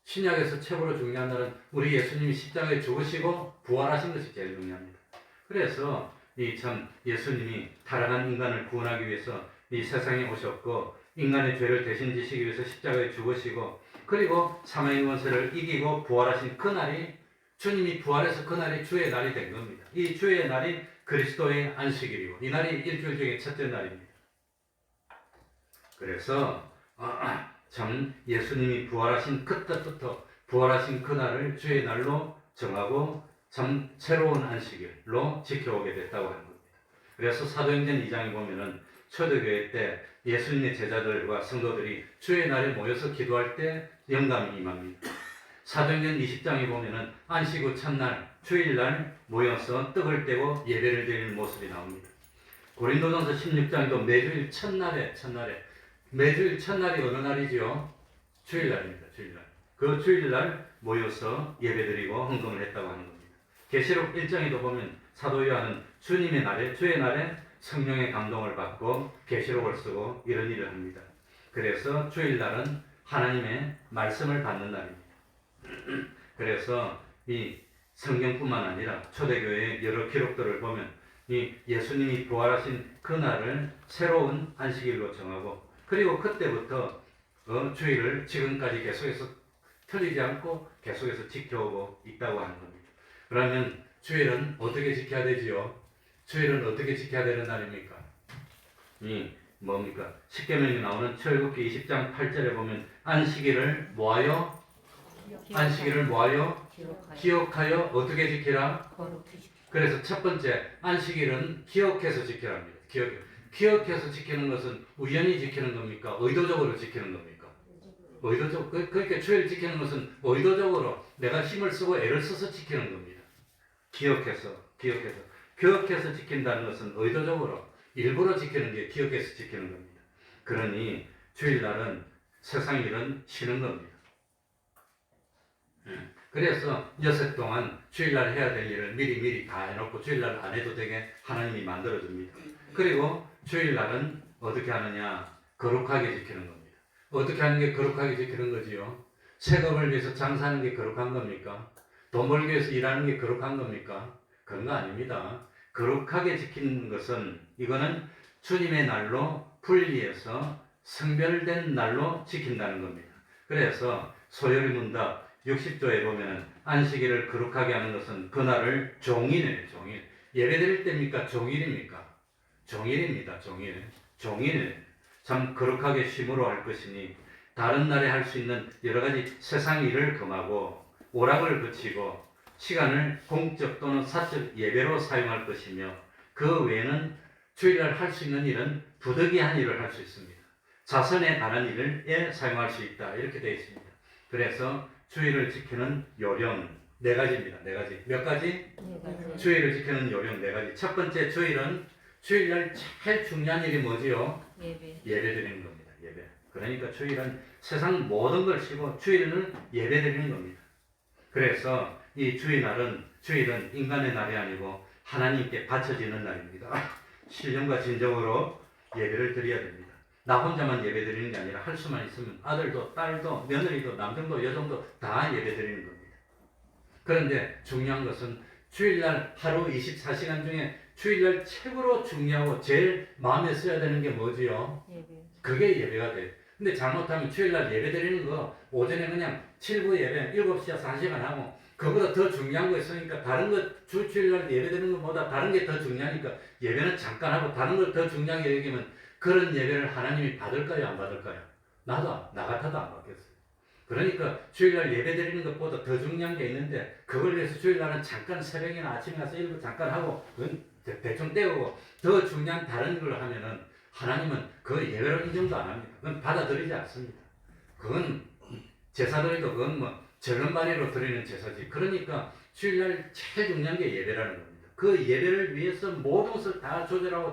신약에서 최고로 중요한 날은 우리 예수님이 십자가에 죽으시고 부활하신 것이 제일 중요합니다. 그래서 이 참 예수님이 타락한 인간을 구원하기 위해서 이 세상에 오셨고 인간의 죄를 대신 지시기 위해서 십자가에 죽으시고 그리고 사망의 권세를 이기고 부활하신 그 날이 주님이 부활해서 그 날이 주의 날이 된 겁니다. 이 주의 날이 그리스도의 안식일이고 이 날이 일주일 중에 첫째 날입니다. 그래서 참 예수님이 부활하신 그때부터 부활하신 그 날을 주의 날로 정하고 참 새로운 안식일로 지켜오게 됐다고 하는 겁니다. 그래서 사도행전 2장에 보면은 초대교회 때 예수님의 제자들과 성도들이 주의 날에 모여서 기도할 때 영감이 임합니다. 사도행전 20장에 보면은 안식 후 첫날 주일날 모여서 떡을 떼고 예배를 드리는 모습이 나옵니다. 고린도전서 16장에도 매주일 첫날에 매주일 첫날이 어느 날이지요? 주일날입니다. 주일날. 그 주일날 모여서 예배드리고 헌금을 했다고 하는 겁니다. 계시록 1장에도 보면 사도 요한은 주님의 날에 주의 날에 성령의 감동을 받고 계시록을 쓰고 이런 일을 합니다. 그래서 주일날은 하나님의 말씀을 받는 날입니다. 그래서 이 성경뿐만 아니라 초대교회의 여러 기록들을 보면 이 예수님이 부활하신 그 날을 새로운 안식일로 정하고 그리고 그때부터 주일을 지금까지 계속해서 틀리지 않고 계속해서 지켜오고 있다고 하는 겁니다. 그러면 주일은 어떻게 지켜야 되지요? 주일은 어떻게 지켜야 되는 날입니까? 이 뭡니까? 십계명에 나오는 출애굽기 20장 8절에 보면 안식일을 뭐하여? 안식일을 뭐하여? 기억하여 어떻게 지키라? 그래서 첫 번째 안식일은 기억해서 지키라 합니다. 기억해서 지키는 것은 우연히 지키는 겁니까? 의도적으로 지키는 겁니까? 의도적. 그러니까 주일 지키는 것은 의도적으로 내가 힘을 쓰고 애를 써서 지키는 겁니다. 기억해서 지킨다는 것은 의도적으로 일부러 지키는 게 기억해서 지키는 겁니다. 그러니 주일날은 세상 일은 쉬는 겁니다. 그래서 여섯 동안 주일날 해야 될 일을 미리 다 해놓고 주일날 안 해도 되게 하나님이 만들어줍니다. 그리고 주일날은 어떻게 하느냐? 거룩하게 지키는 겁니다. 어떻게 하는 게 거룩하게 지키는 거지요? 세금을 위해서 장사하는 게 거룩한 겁니까? 돈 벌기 위해서 일하는 게 거룩한 겁니까? 그런 거 아닙니다. 거룩하게 지키는 것은 이거는 주님의 날로 분리해서 성별된 날로 지킨다는 겁니다. 그래서 소요리 문답 60조에 보면 안식일을 거룩하게 하는 것은 그날을 종일. 예배드릴 때입니까? 종일입니까? 종일입니다. 종일. 참 거룩하게 쉼으로 할 것이니 다른 날에 할 수 있는 여러 가지 세상 일을 금하고 오락을 그치고 시간을 공적 또는 사적 예배로 사용할 것이며 그 외에는 주일날 할 수 있는 일은 부득이한 일을 할 수 있습니다. 자선에 관한 일에 사용할 수 있다. 이렇게 되어 있습니다. 그래서 주일을 지키는 요령 4가지입니다. 4가지. 몇 가지? 주일을 지키는 요령 4가지. 첫 번째 주일은 주일날 제일 중요한 일이 뭐지요? 예배 드리는 겁니다. 예배. 그러니까 주일은 세상 모든 걸 쉬고 주일은 예배 드리는 겁니다. 그래서 이 주일은 인간의 날이 아니고 하나님께 바쳐지는 날입니다. 신령과 진정으로 예배를 드려야 됩니다. 나 혼자만 예배 드리는 게 아니라 할 수만 있으면 아들도 딸도 며느리도 남정도 여정도 다 예배 드리는 겁니다. 그런데 중요한 것은 주일날 하루 24시간 중에 주일날 최고로 중요하고 제일 마음에 써야 되는 게 뭐지요? 그게 예배가 돼요. 근데 잘못하면 주일날 예배 드리는 거 오전에 그냥 7부 예배 7시에서 1시간 하고 그거보다 더 중요한 거 있으니까 다른 거 주일날 예배 드리는 것보다 다른 게 더 중요하니까 예배는 잠깐 하고 다른 걸 더 중요하게 여기면 그런 예배를 하나님이 받을까요? 안 받을까요? 나 같아도 안 받겠어요. 그러니까 주일날 예배 드리는 것보다 더 중요한 게 있는데 그걸 위해서 주일날은 잠깐 새벽이나 아침에 가서 일부 잠깐 하고 대충 때우고 더 중요한 다른 걸 하면은 하나님은 그 예배를 인정도 안 합니다. 그건 받아들이지 않습니다. 그건 제사드리도 그건 뭐 절름발이로 드리는 제사지. 그러니까 주일날 제일 중요한 게 예배라는 겁니다. 그 예배를 위해서 모든 것을 다 조절하고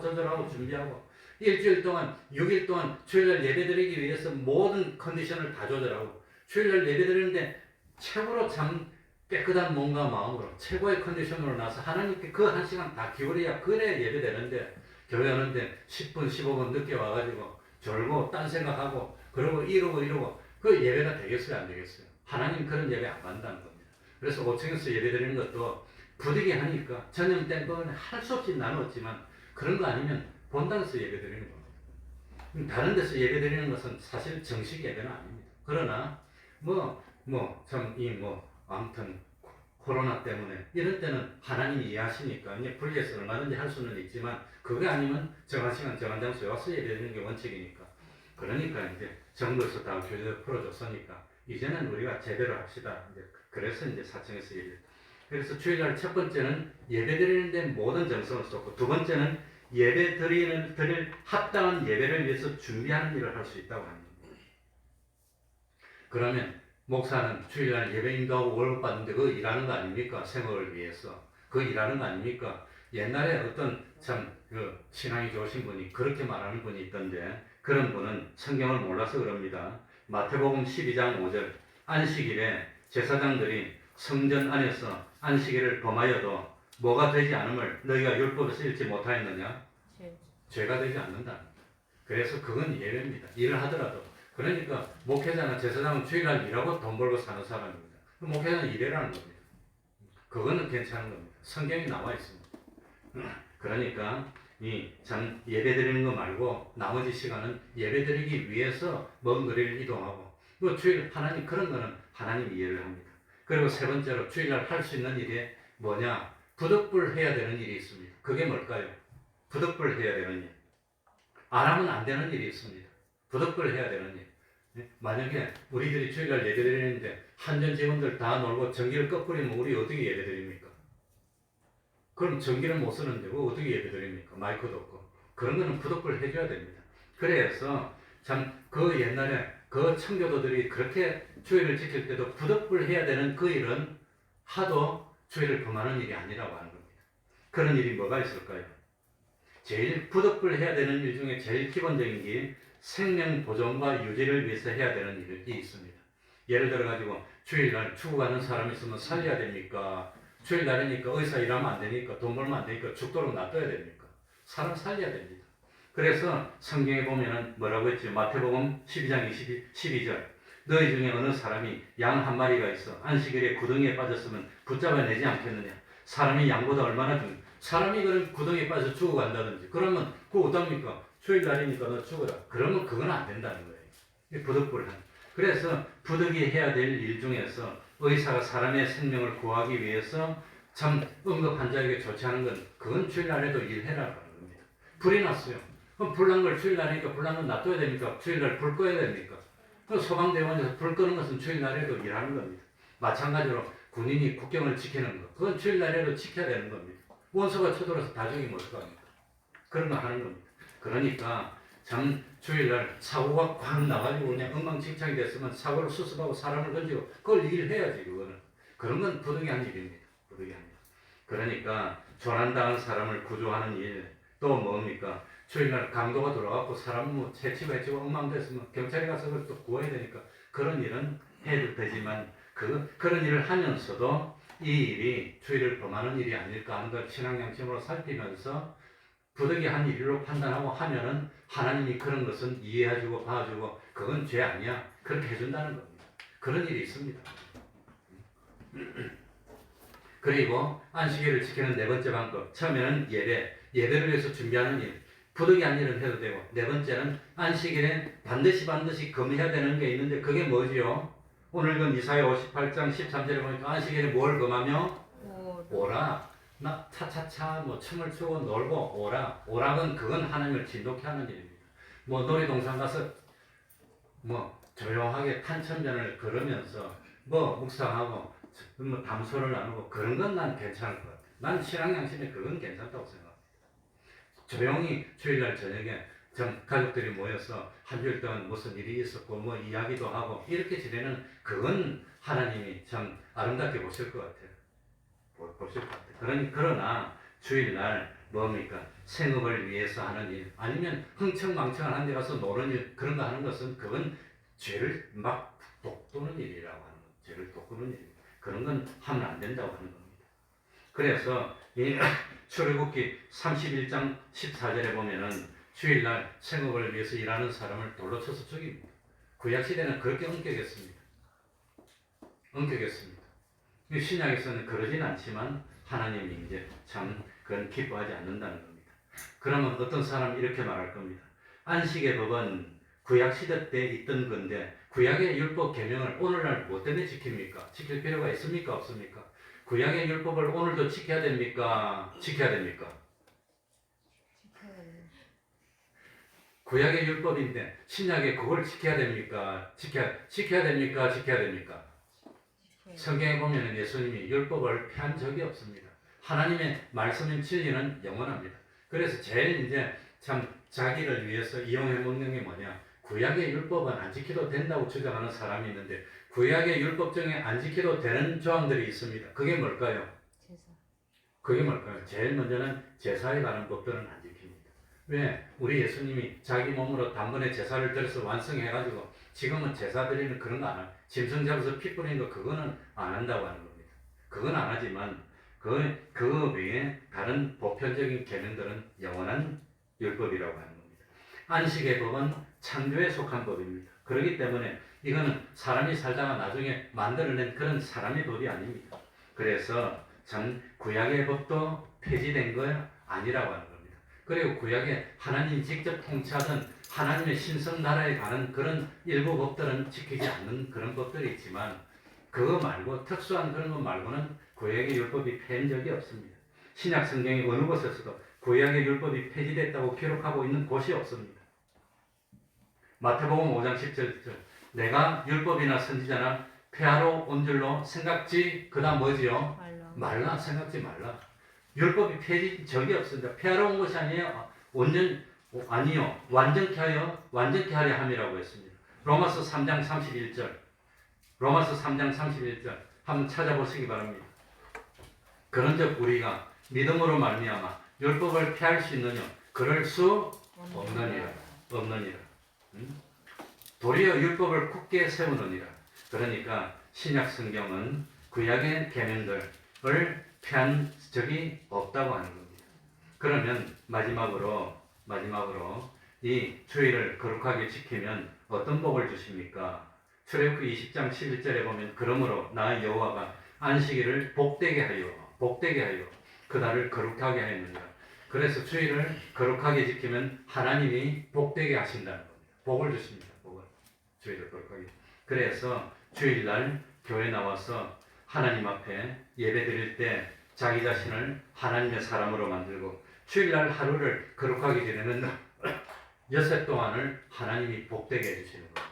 준비하고 일주일 동안 6일 동안 주일날 예배드리기 위해서 모든 컨디션을 다 조절하고 주일날 예배드리는데 최고로 참 깨끗한 몸과 마음으로 최고의 컨디션으로 나서 하나님께 그 1시간 다 기울여야 그래 예배되는데 교회 오는데 10분 15분 늦게 와가지고 졸고 딴 생각하고 그러고 이러고 그 예배가 되겠어요 안 되겠어요? 하나님 그런 예배 안 받는다는 겁니다. 그래서 5층에서 예배 드리는 것도 부득이 하니까 전염 때문에 할 수 없이 나눴지만 그런 거 아니면 본당에서 예배 드리는 겁니다. 다른 데서 예배 드리는 것은 사실 정식 예배는 아닙니다. 그러나 아무튼 코로나 때문에 이런 때는 하나님이 이해하시니까 이제 분리해서 얼마든지 할 수는 있지만 그게 아니면 정한 시간 정한 장소에 와서 예배드리는 게 원칙이니까 그러니까 이제 정부에서 다 규제 풀어줬으니까 이제는 우리가 제대로 합시다. 이제 그래서 이제 4층에서 예배. 그래서 주일날 첫 번째는 예배 드리는데 모든 정성을 쏟고 두 번째는 예배 드릴 합당한 예배를 위해서 준비하는 일을 할 수 있다고 합니다. 그러면 목사는 주일날 예배 인도하고 월급 받는데 그거 일하는 거 아닙니까? 생업을 위해서. 그거 일하는 거 아닙니까? 옛날에 어떤 신앙이 좋으신 분이 그렇게 말하는 분이 있던데 그런 분은 성경을 몰라서 그럽니다. 마태복음 12장 5절 안식일에 제사장들이 성전 안에서 안식일을 범하여도 뭐가 되지 않음을 너희가 율법에서 읽지 못하였느냐? 죄가 되지 않는다. 그래서 그건 예외입니다. 일을 하더라도. 그러니까 목회자나 제사장은 주일날 일하고 돈 벌고 사는 사람입니다. 목회자는 일해라는 겁니다. 그거는 괜찮은 겁니다. 성경이 나와 있습니다. 그러니까 예배 드리는 거 말고 나머지 시간은 예배 드리기 위해서 먼 거리를 이동하고 주일 하나님 그런 거는 하나님 이해를 합니다. 그리고 세 번째로 주일날 할 수 있는 일이 뭐냐? 부득불 해야 되는 일이 있습니다. 그게 뭘까요? 부득불 해야 되는 일. 안 하면 안 되는 일이 있습니다. 부득불 해야 되는 일. 만약에 우리들이 주일날 예배 드리는데 한전 직원들 다 놀고 전기를 꺼버리면 우리 어떻게 예배 드립니까? 그럼 전기를 못 쓰는데 어떻게 예배 드립니까? 마이크도 없고. 그런 거는 부득불 해줘야 됩니다. 그래서 참 그 옛날에 그 청교도들이 그렇게 주일을 지킬 때도 부득불 해야 되는 그 일은 하도 주일을 범하는 일이 아니라고 하는 겁니다. 그런 일이 뭐가 있을까요? 제일 부득불 해야 되는 일 중에 제일 기본적인 게 생명 보존과 유지를 위해서 해야 되는 일이 있습니다. 예를 들어 가지고 주일날 죽어가는 사람이 있으면 살려야 됩니까? 주일날이니까 의사 일하면 안 되니까 돈 벌면 안 되니까 죽도록 놔둬야 됩니까? 사람 살려야 됩니다. 그래서 성경에 보면은 뭐라고 했지? 마태복음 12장 12절 너희 중에 어느 사람이 양 한 마리가 있어 안식일에 구덩이에 빠졌으면 붙잡아내지 않겠느냐? 사람이 양보다 얼마나 사람이 그런 구덩이에 빠져 죽어간다든지 그러면 그거 어떡합니까? 주일날이니까 너 죽어라. 그러면 그건 안 된다는 거예요. 부득불한. 그래서 부득이 해야 될 일 중에서 의사가 사람의 생명을 구하기 위해서 참 응급 환자에게 조치하는 건 그건 주일날에도 일해라라는 겁니다. 불이 났어요. 그럼 불난 걸 주일날이니까 불난 건 놔둬야 됩니까? 주일날 불 꺼야 됩니까? 소방대원에서 불 끄는 것은 주일날에도 일하는 겁니다. 마찬가지로 군인이 국경을 지키는 것 그건 주일날에도 지켜야 되는 겁니다. 원수가 쳐들어서 다 죽이면 어떡합니까? 그런 거 하는 겁니다. 그러니까 참 주일날 사고가 꽉 나가지고 그냥 엉망진창이 됐으면 사고를 수습하고 사람을 건지고 그걸 일해야지 그거는. 그런 건 부득이한 일입니다. 부득이한 일. 그러니까 조난당한 사람을 구조하는 일 또 뭡니까? 주일날 강도가 들어와서 사람 해치고 엉망됐으면 경찰에 가서 그걸 또 구해야 되니까 그런 일은 해도 되지만 그런 일을 하면서도 이 일이 주일을 범하는 일이 아닐까 하는 걸 신앙양심으로 살피면서 부득이한 일로 판단하고 하면은 하나님이 그런 것은 이해해주고 봐주고 그건 죄 아니야 그렇게 해준다는 겁니다. 그런 일이 있습니다. 그리고 안식일을 지키는 네 번째 방법 처음에는 예배를 위해서 준비하는 일 부득이한 일은 해도 되고 네 번째는 안식일에 반드시 금해야 되는 게 있는데 그게 뭐지요? 오늘 그 이사야 58장 13절에 보니까 안식일에 뭘 금하며 오라 나 차차차 춤을 추고 놀고 오락은 그건 하나님을 진독케 하는 일입니다. 놀이동산 가서 조용하게 탄천변을 걸으면서 묵상하고 담소를 나누고 그런 건 난 괜찮을 것 같아요. 난 신앙양심에 그건 괜찮다고 생각합니다. 조용히 주일날 저녁에 가족들이 모여서 한 주일 동안 무슨 일이 있었고 이야기도 하고 이렇게 지내는 그건 하나님이 참 아름답게 보실 것 같아요. 보실 것 같아요. 그러나 주일날 뭡니까? 생업을 위해서 하는 일 아니면 흥청망청한 데 가서 노는 일 그런 거 하는 것은 그건 죄를 막 돋구는 일이라고 하는 거예요. 죄를 돋구는 일. 그런 건 하면 안 된다고 하는 겁니다. 그래서 이 출애굽기 31장 14절에 보면은 주일날 생업을 위해서 일하는 사람을 돌로 쳐서 죽입니다. 구약시대는 그렇게 엄격했습니다. 엄격했습니다. 신약에서는 그러진 않지만 하나님이 이제 참 그건 기뻐하지 않는다는 겁니다. 그러면 어떤 사람이 이렇게 말할 겁니다. 안식의 법은 구약시대 때 있던 건데 구약의 율법 계명을 오늘날 뭐 때문에 지킵니까? 지킬 필요가 있습니까? 없습니까? 구약의 율법을 오늘도 지켜야 됩니까? 지켜야 됩니까? 구약의 율법인데 신약에 그걸 지켜야 됩니까? 지켜야 됩니까? 지켜야 됩니까? 성경에 보면 예수님이 율법을 폐한 적이 없습니다. 하나님의 말씀인 진리는 영원합니다. 그래서 제일 이제 참 자기를 위해서 이용해 먹는 게 뭐냐? 구약의 율법은 안 지켜도 된다고 주장하는 사람이 있는데 구약의 율법 중에 안 지켜도 되는 조항들이 있습니다. 그게 뭘까요? 그게 뭘까요? 제일 먼저는 제사에 관한 법들은 안 지킵니다. 왜? 우리 예수님이 자기 몸으로 단번에 제사를 드려서 완성해가지고 지금은 제사 드리는 그런 거 안 해요. 짐승 잡아서 피 뿌리는 거 그거는 안 한다고 하는 겁니다. 그건 안 하지만 그 외에 다른 보편적인 계명들은 영원한 율법이라고 하는 겁니다. 안식의 법은 창조에 속한 법입니다. 그렇기 때문에 이거는 사람이 살다가 나중에 만들어낸 그런 사람의 법이 아닙니다. 그래서 참 구약의 법도 폐지된 거 아니라고 하는 겁니다. 그리고 구약에 하나님이 직접 통치하던 하나님의 신성 나라에 관한 그런 일부 법들은 지키지 않는 그런 법들이 있지만 그거 말고 특수한 그런 것 말고는 구약의 율법이 폐한 적이 없습니다. 신약 성경의 어느 곳에서도 구약의 율법이 폐지됐다고 기록하고 있는 곳이 없습니다. 마태복음 5장 17절 내가 율법이나 선지자나 폐하러 온 줄로 생각지 그다음 뭐지요? 말라 생각지 말라. 율법이 폐지 적이 없습니다. 폐하러 온 것이 아니에요. 아니요. 완전케 하려 함이라고 했습니다. 로마서 3장 31절. 로마서 3장 31절 한번 찾아보시기 바랍니다. 그런즉 우리가 믿음으로 말미암아 율법을 폐할 수 있느냐? 그럴 수 없느니라. 도리어 율법을 굳게 세우느니라. 그러니까 신약 성경은 구약의 계명들을 폐한 적이 없다고 하는 겁니다. 그러면 마지막으로 이 주일을 거룩하게 지키면 어떤 복을 주십니까? 출애굽기 20장 11절에 보면 그러므로 나 여호와가 안식일을 복되게 하여 그날을 거룩하게 하였느니라. 그래서 주일을 거룩하게 지키면 하나님이 복되게 하신다는 겁니다. 복을 주십니다. 복을. 주일을 거룩하게. 그래서 주일날 교회 나와서 하나님 앞에 예배 드릴 때 자기 자신을 하나님의 사람으로 만들고 주일날 하루를 거룩하게 지내는 여섯 동안을 하나님이 복되게 해주시는 겁니다.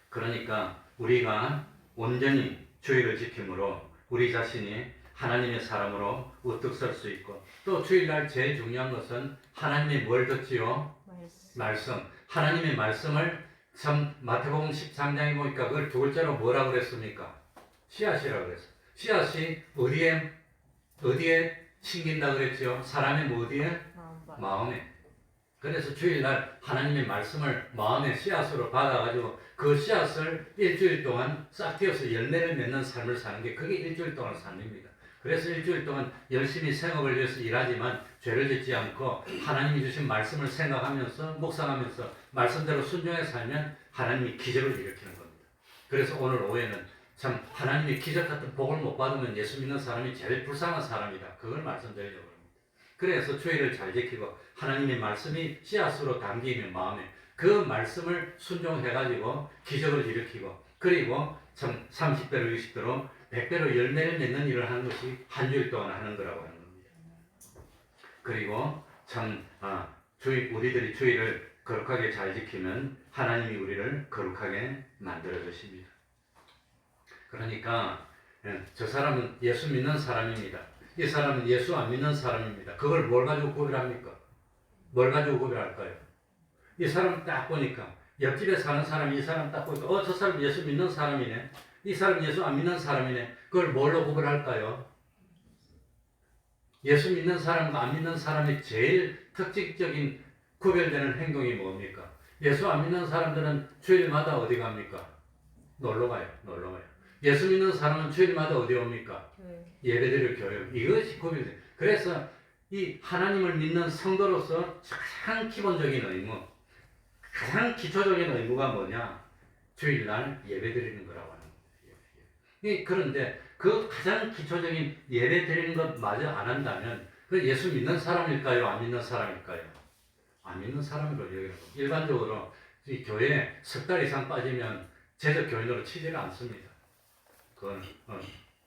그러니까 우리가 온전히 주일을 지킴으로 우리 자신이 하나님의 사람으로 우뚝 설 수 있고 또 주일날 제일 중요한 것은 하나님의 뭘 듣지요? 말씀. 하나님의 말씀을 참 마태복음 13장에 보니까 그걸 두 글자로 뭐라고 그랬습니까? 씨앗이라고 그랬어요. 씨앗이 어디에 심긴다 그랬죠? 사람의 어디에? 마음에. 그래서 주일날 하나님의 말씀을 마음의 씨앗으로 받아가지고 그 씨앗을 일주일 동안 싹 틔워서 열매를 맺는 삶을 사는 게 그게 일주일 동안 삶입니다. 그래서 일주일 동안 열심히 생업을 위해서 일하지만 죄를 짓지 않고 하나님이 주신 말씀을 생각하면서 묵상하면서 말씀대로 순종해 살면 하나님이 기적을 일으키는 겁니다. 그래서 오늘 오후에는 참 하나님이 기적 같은 복을 못 받으면 예수 믿는 사람이 제일 불쌍한 사람이다. 그걸 말씀드리려고 합니다. 그래서 주일을 잘 지키고 하나님의 말씀이 씨앗으로 담기면 마음에 그 말씀을 순종해가지고 기적을 일으키고 그리고 참 30배로 60배로 100배로 열매를 맺는 일을 하는 것이 한 주일 동안 하는 거라고 하는 겁니다. 그리고 참 우리들이 주일을 거룩하게 잘 지키면 하나님이 우리를 거룩하게 만들어 주십니다. 그러니까 저 사람은 예수 믿는 사람입니다. 이 사람은 예수 안 믿는 사람입니다. 그걸 뭘 가지고 구별합니까? 뭘 가지고 구별할까요? 이 사람 딱 보니까 옆집에 사는 사람이 이 사람 딱 보니까 저 사람 예수 믿는 사람이네. 이 사람 예수 안 믿는 사람이네. 그걸 뭘로 구별할까요? 예수 믿는 사람과 안 믿는 사람의 제일 특징적인 구별되는 행동이 뭡니까? 예수 안 믿는 사람들은 주일마다 어디 갑니까? 놀러 가요. 예수 믿는 사람은 주일마다 어디 옵니까? 교회. 예배드릴 교회. 이것이 구별돼요. 그래서 이 하나님을 믿는 성도로서 가장 기본적인 의무, 가장 기초적인 의무가 뭐냐? 주일날 예배드리는 거라고 하는 거예요. 그런데 그 가장 기초적인 예배드리는 것마저 안 한다면 그 예수 믿는 사람일까요? 안 믿는 사람일까요? 안 믿는 사람으로 여기는 겁니다. 일반적으로 이 교회에 석 달 이상 빠지면 제적 교인으로 치지를 않습니다. 그건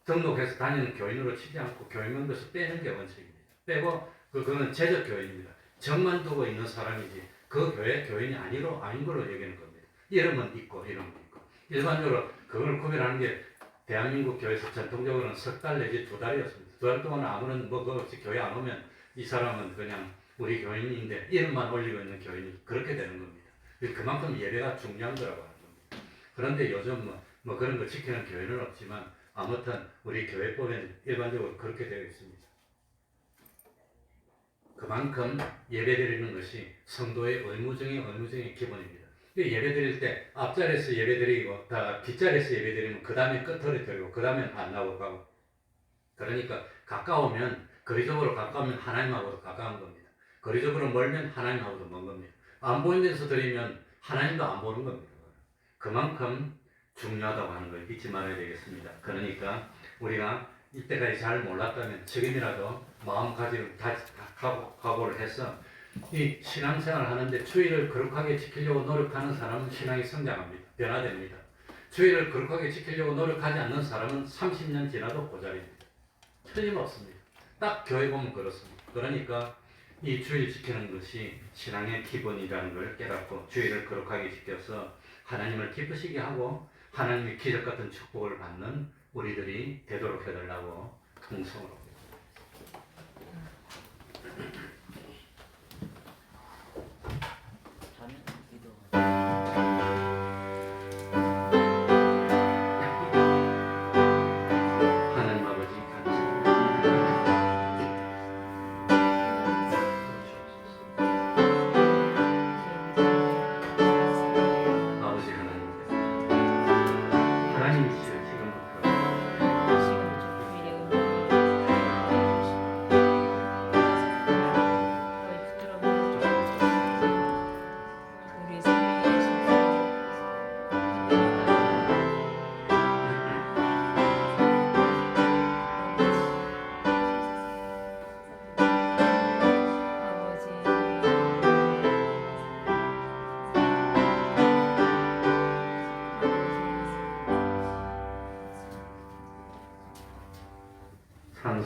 등록해서 다니는 교인으로 치지 않고 교인명부에서 빼는 게 원칙입니다. 빼고 그거는 제적 교인입니다. 정만 두고 있는 사람이지 그 교회 교인이 아닌 걸로 여기는 겁니다. 이름은 있고 이름은 있고 일반적으로 그걸 구별하는 게 대한민국 교회에서 전통적으로는 석 달 내지 두 달이었습니다. 두 달 동안 아무런 뭐 없이 교회 안 오면 이 사람은 그냥 우리 교인인데 이름만 올리고 있는 교인이 그렇게 되는 겁니다. 그만큼 예배가 중요한 거라고 하는 겁니다. 그런데 요즘 뭐 그런 거 지키는 교회는 없지만 아무튼 우리 교회법에는 일반적으로 그렇게 되어 있습니다. 그만큼 예배드리는 것이 성도의 의무 중의 기본입니다. 예배드릴 때 앞자리에서 예배드리고 뒷자리에서 예배드리면 그 다음에 끝으로 드리고 그 다음에 안 나오고 그러니까 가까우면 거리적으로 가까우면 하나님하고도 가까운 겁니다. 거리적으로 멀면 하나님하고도 먼 겁니다. 안 보이는 데서 드리면 하나님도 안 보는 겁니다. 그만큼 중요하다고 하는 걸 잊지 말아야 되겠습니다. 그러니까 우리가 이때까지 잘 몰랐다면 지금이라도 마음가짐을 각오를 해서 이 신앙생활을 하는데 주의를 거룩하게 지키려고 노력하는 사람은 신앙이 성장합니다. 변화됩니다. 주의를 거룩하게 지키려고 노력하지 않는 사람은 30년 지나도 고자리입니다. 틀림없습니다. 딱 교회 보면 그렇습니다. 그러니까 이 주의를 지키는 것이 신앙의 기본이라는 걸 깨닫고 주의를 거룩하게 지켜서 하나님을 기쁘시게 하고 하나님의 기적 같은 축복을 받는 우리들이 되도록 해달라고 통성으로 하나님 아버지 감사합니다. 아버지 하나님이시여 지금부터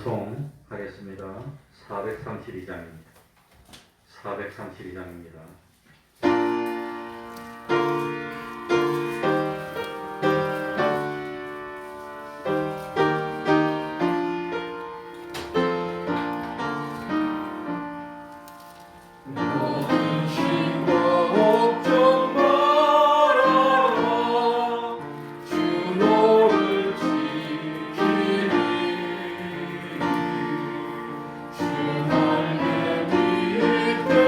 찬송하겠습니다. 432장입니다. 432장입니다. 주 날개 밑에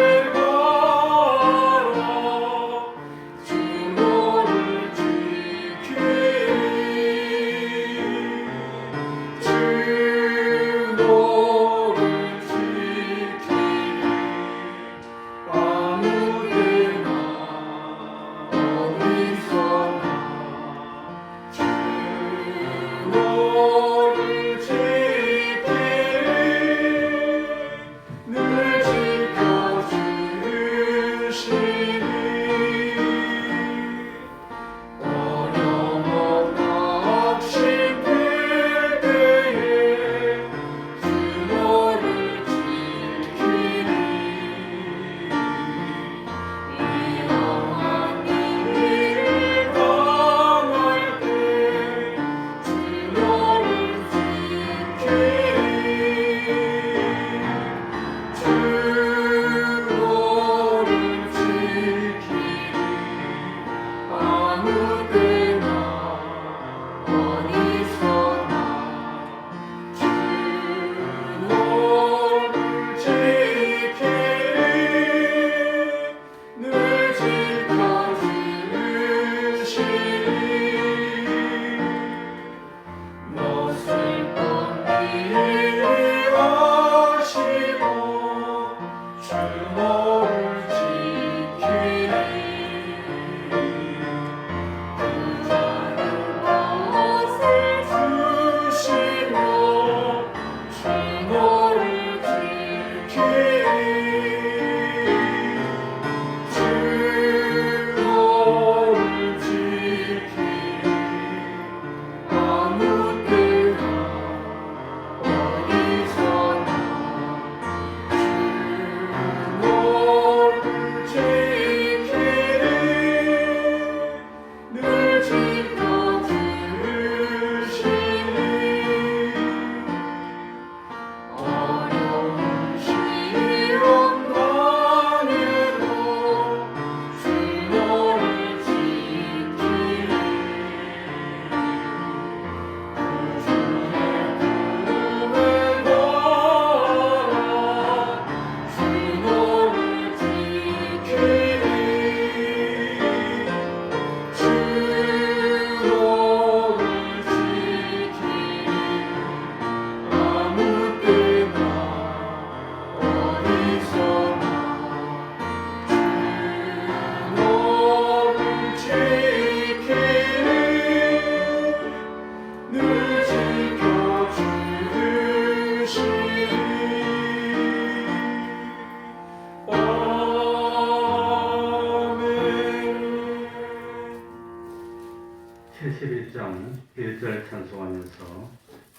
71장 1절 찬송하면서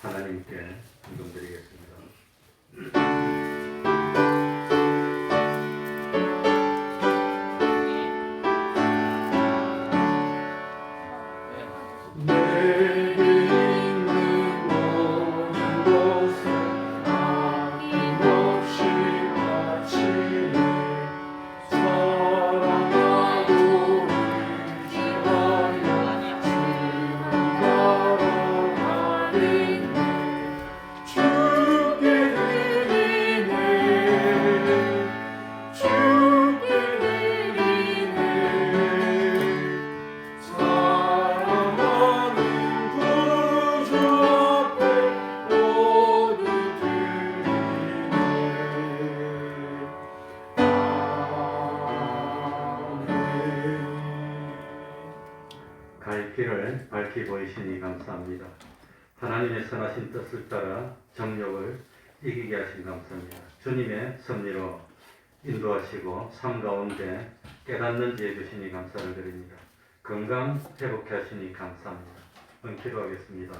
하나님께 기도드리겠습니다. 갈 길을 밝히 보이시니 감사합니다. 하나님의 선하신 뜻을 따라 정욕을 이기게 하신 감사합니다. 주님의 섭리로 인도하시고 삶 가운데 깨닫는 지혜 주시니 감사를 드립니다. 건강 회복해 하시니 감사합니다. 기도하겠습니다.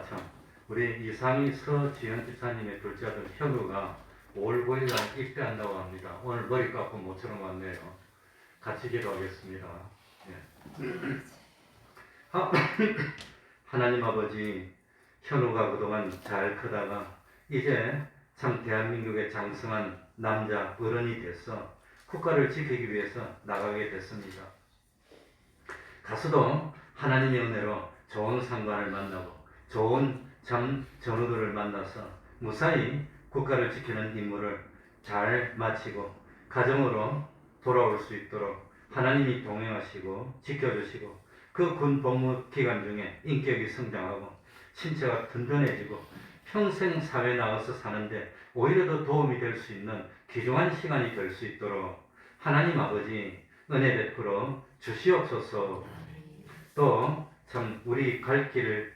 참, 우리 이상희 서지현 집사님의 둘째 아들 현우가 5월 9일날 입대한다고 합니다. 오늘 머리 깎고 모처럼 왔네요. 같이 기도하겠습니다. 하나님 아버지, 현우가 그동안 잘 크다가 이제 참 대한민국의 장성한 남자 어른이 돼서 국가를 지키기 위해서 나가게 됐습니다. 가서도 하나님의 은혜로 좋은 상관을 만나고 좋은 참 전우들을 만나서 무사히 국가를 지키는 임무를 잘 마치고 가정으로 돌아올 수 있도록 하나님이 동행하시고 지켜주시고 그 군 복무 기간 중에 인격이 성장하고 신체가 든든해지고 평생 사회에 나가서 사는데 오히려 더 도움이 될 수 있는 귀중한 시간이 될 수 있도록 하나님 아버지 은혜 베풀어 주시옵소서. 또 참 우리 갈 길을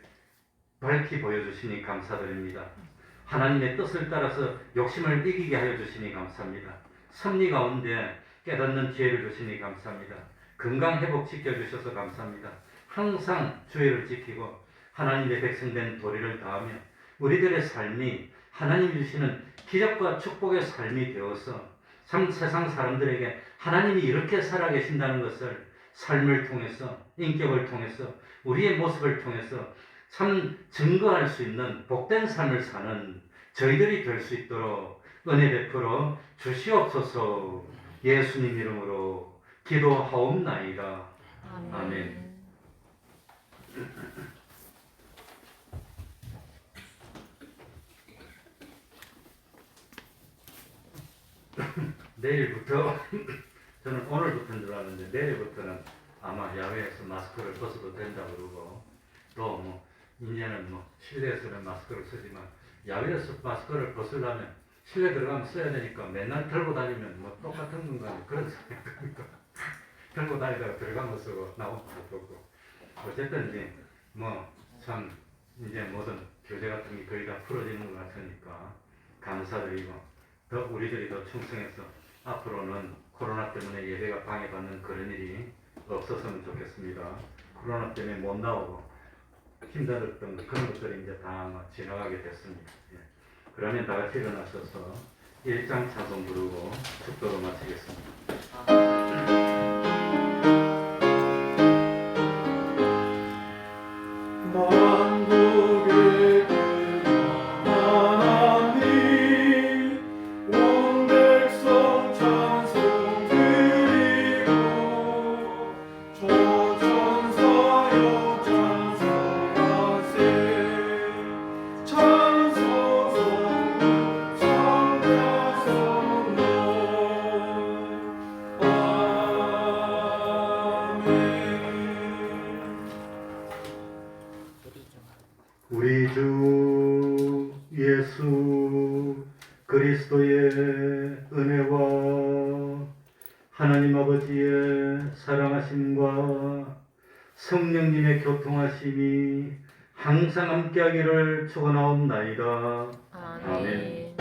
밝히 보여주시니 감사드립니다. 하나님의 뜻을 따라서 욕심을 이기게 하여 주시니 감사합니다. 섭리 가운데 깨닫는 지혜를 주시니 감사합니다. 건강 회복 지켜주셔서 감사합니다. 항상 주의를 지키고 하나님의 백성된 도리를 다하며 우리들의 삶이 하나님 주시는 기적과 축복의 삶이 되어서 참 세상 사람들에게 하나님이 이렇게 살아계신다는 것을 삶을 통해서 인격을 통해서 우리의 모습을 통해서 참 증거할 수 있는 복된 삶을 사는 저희들이 될 수 있도록 은혜 베풀어 주시옵소서. 예수님 이름으로 기도하옵나이다. 아멘. 내일부터 저는 오늘부터인 줄 알았는데 내일부터는 아마 야외에서 마스크를 벗어도 된다고 그러고 또 뭐 이제는 뭐 실내에서는 마스크를 쓰지만 야외에서 마스크를 벗으려면 실내 들어가면 써야 되니까 맨날 들고 다니면 뭐 똑같은 건가 그런 생각이 듭니다. 들고 다니다가 들어가면 쓰고 나오면 쓰고 어쨌든 이제 뭐 참 이제 모든 규제 같은 게 거의 다 풀어지는 것 같으니까 감사드리고 더 우리들이 더 충성해서 앞으로는 코로나 때문에 예배가 방해받는 그런 일이 없었으면 좋겠습니다. 코로나 때문에 못 나오고 힘들었던 그런 것들이 이제 다 지나가게 됐습니다. 예. 그러면 다 같이 일어나셔서 1장 찬송 부르고 축도로 마치겠습니다. 만국의 하나님 온 백성 찬송 드리고 저 천사여 찬송하세 찬송 성령 성자 성령 아멘. 우리 주 예수 그리스도의 은혜와 하나님 아버지의 사랑하심과 성령님의 교통하심이 항상 함께하기를 축원하옵나이다. 아멘.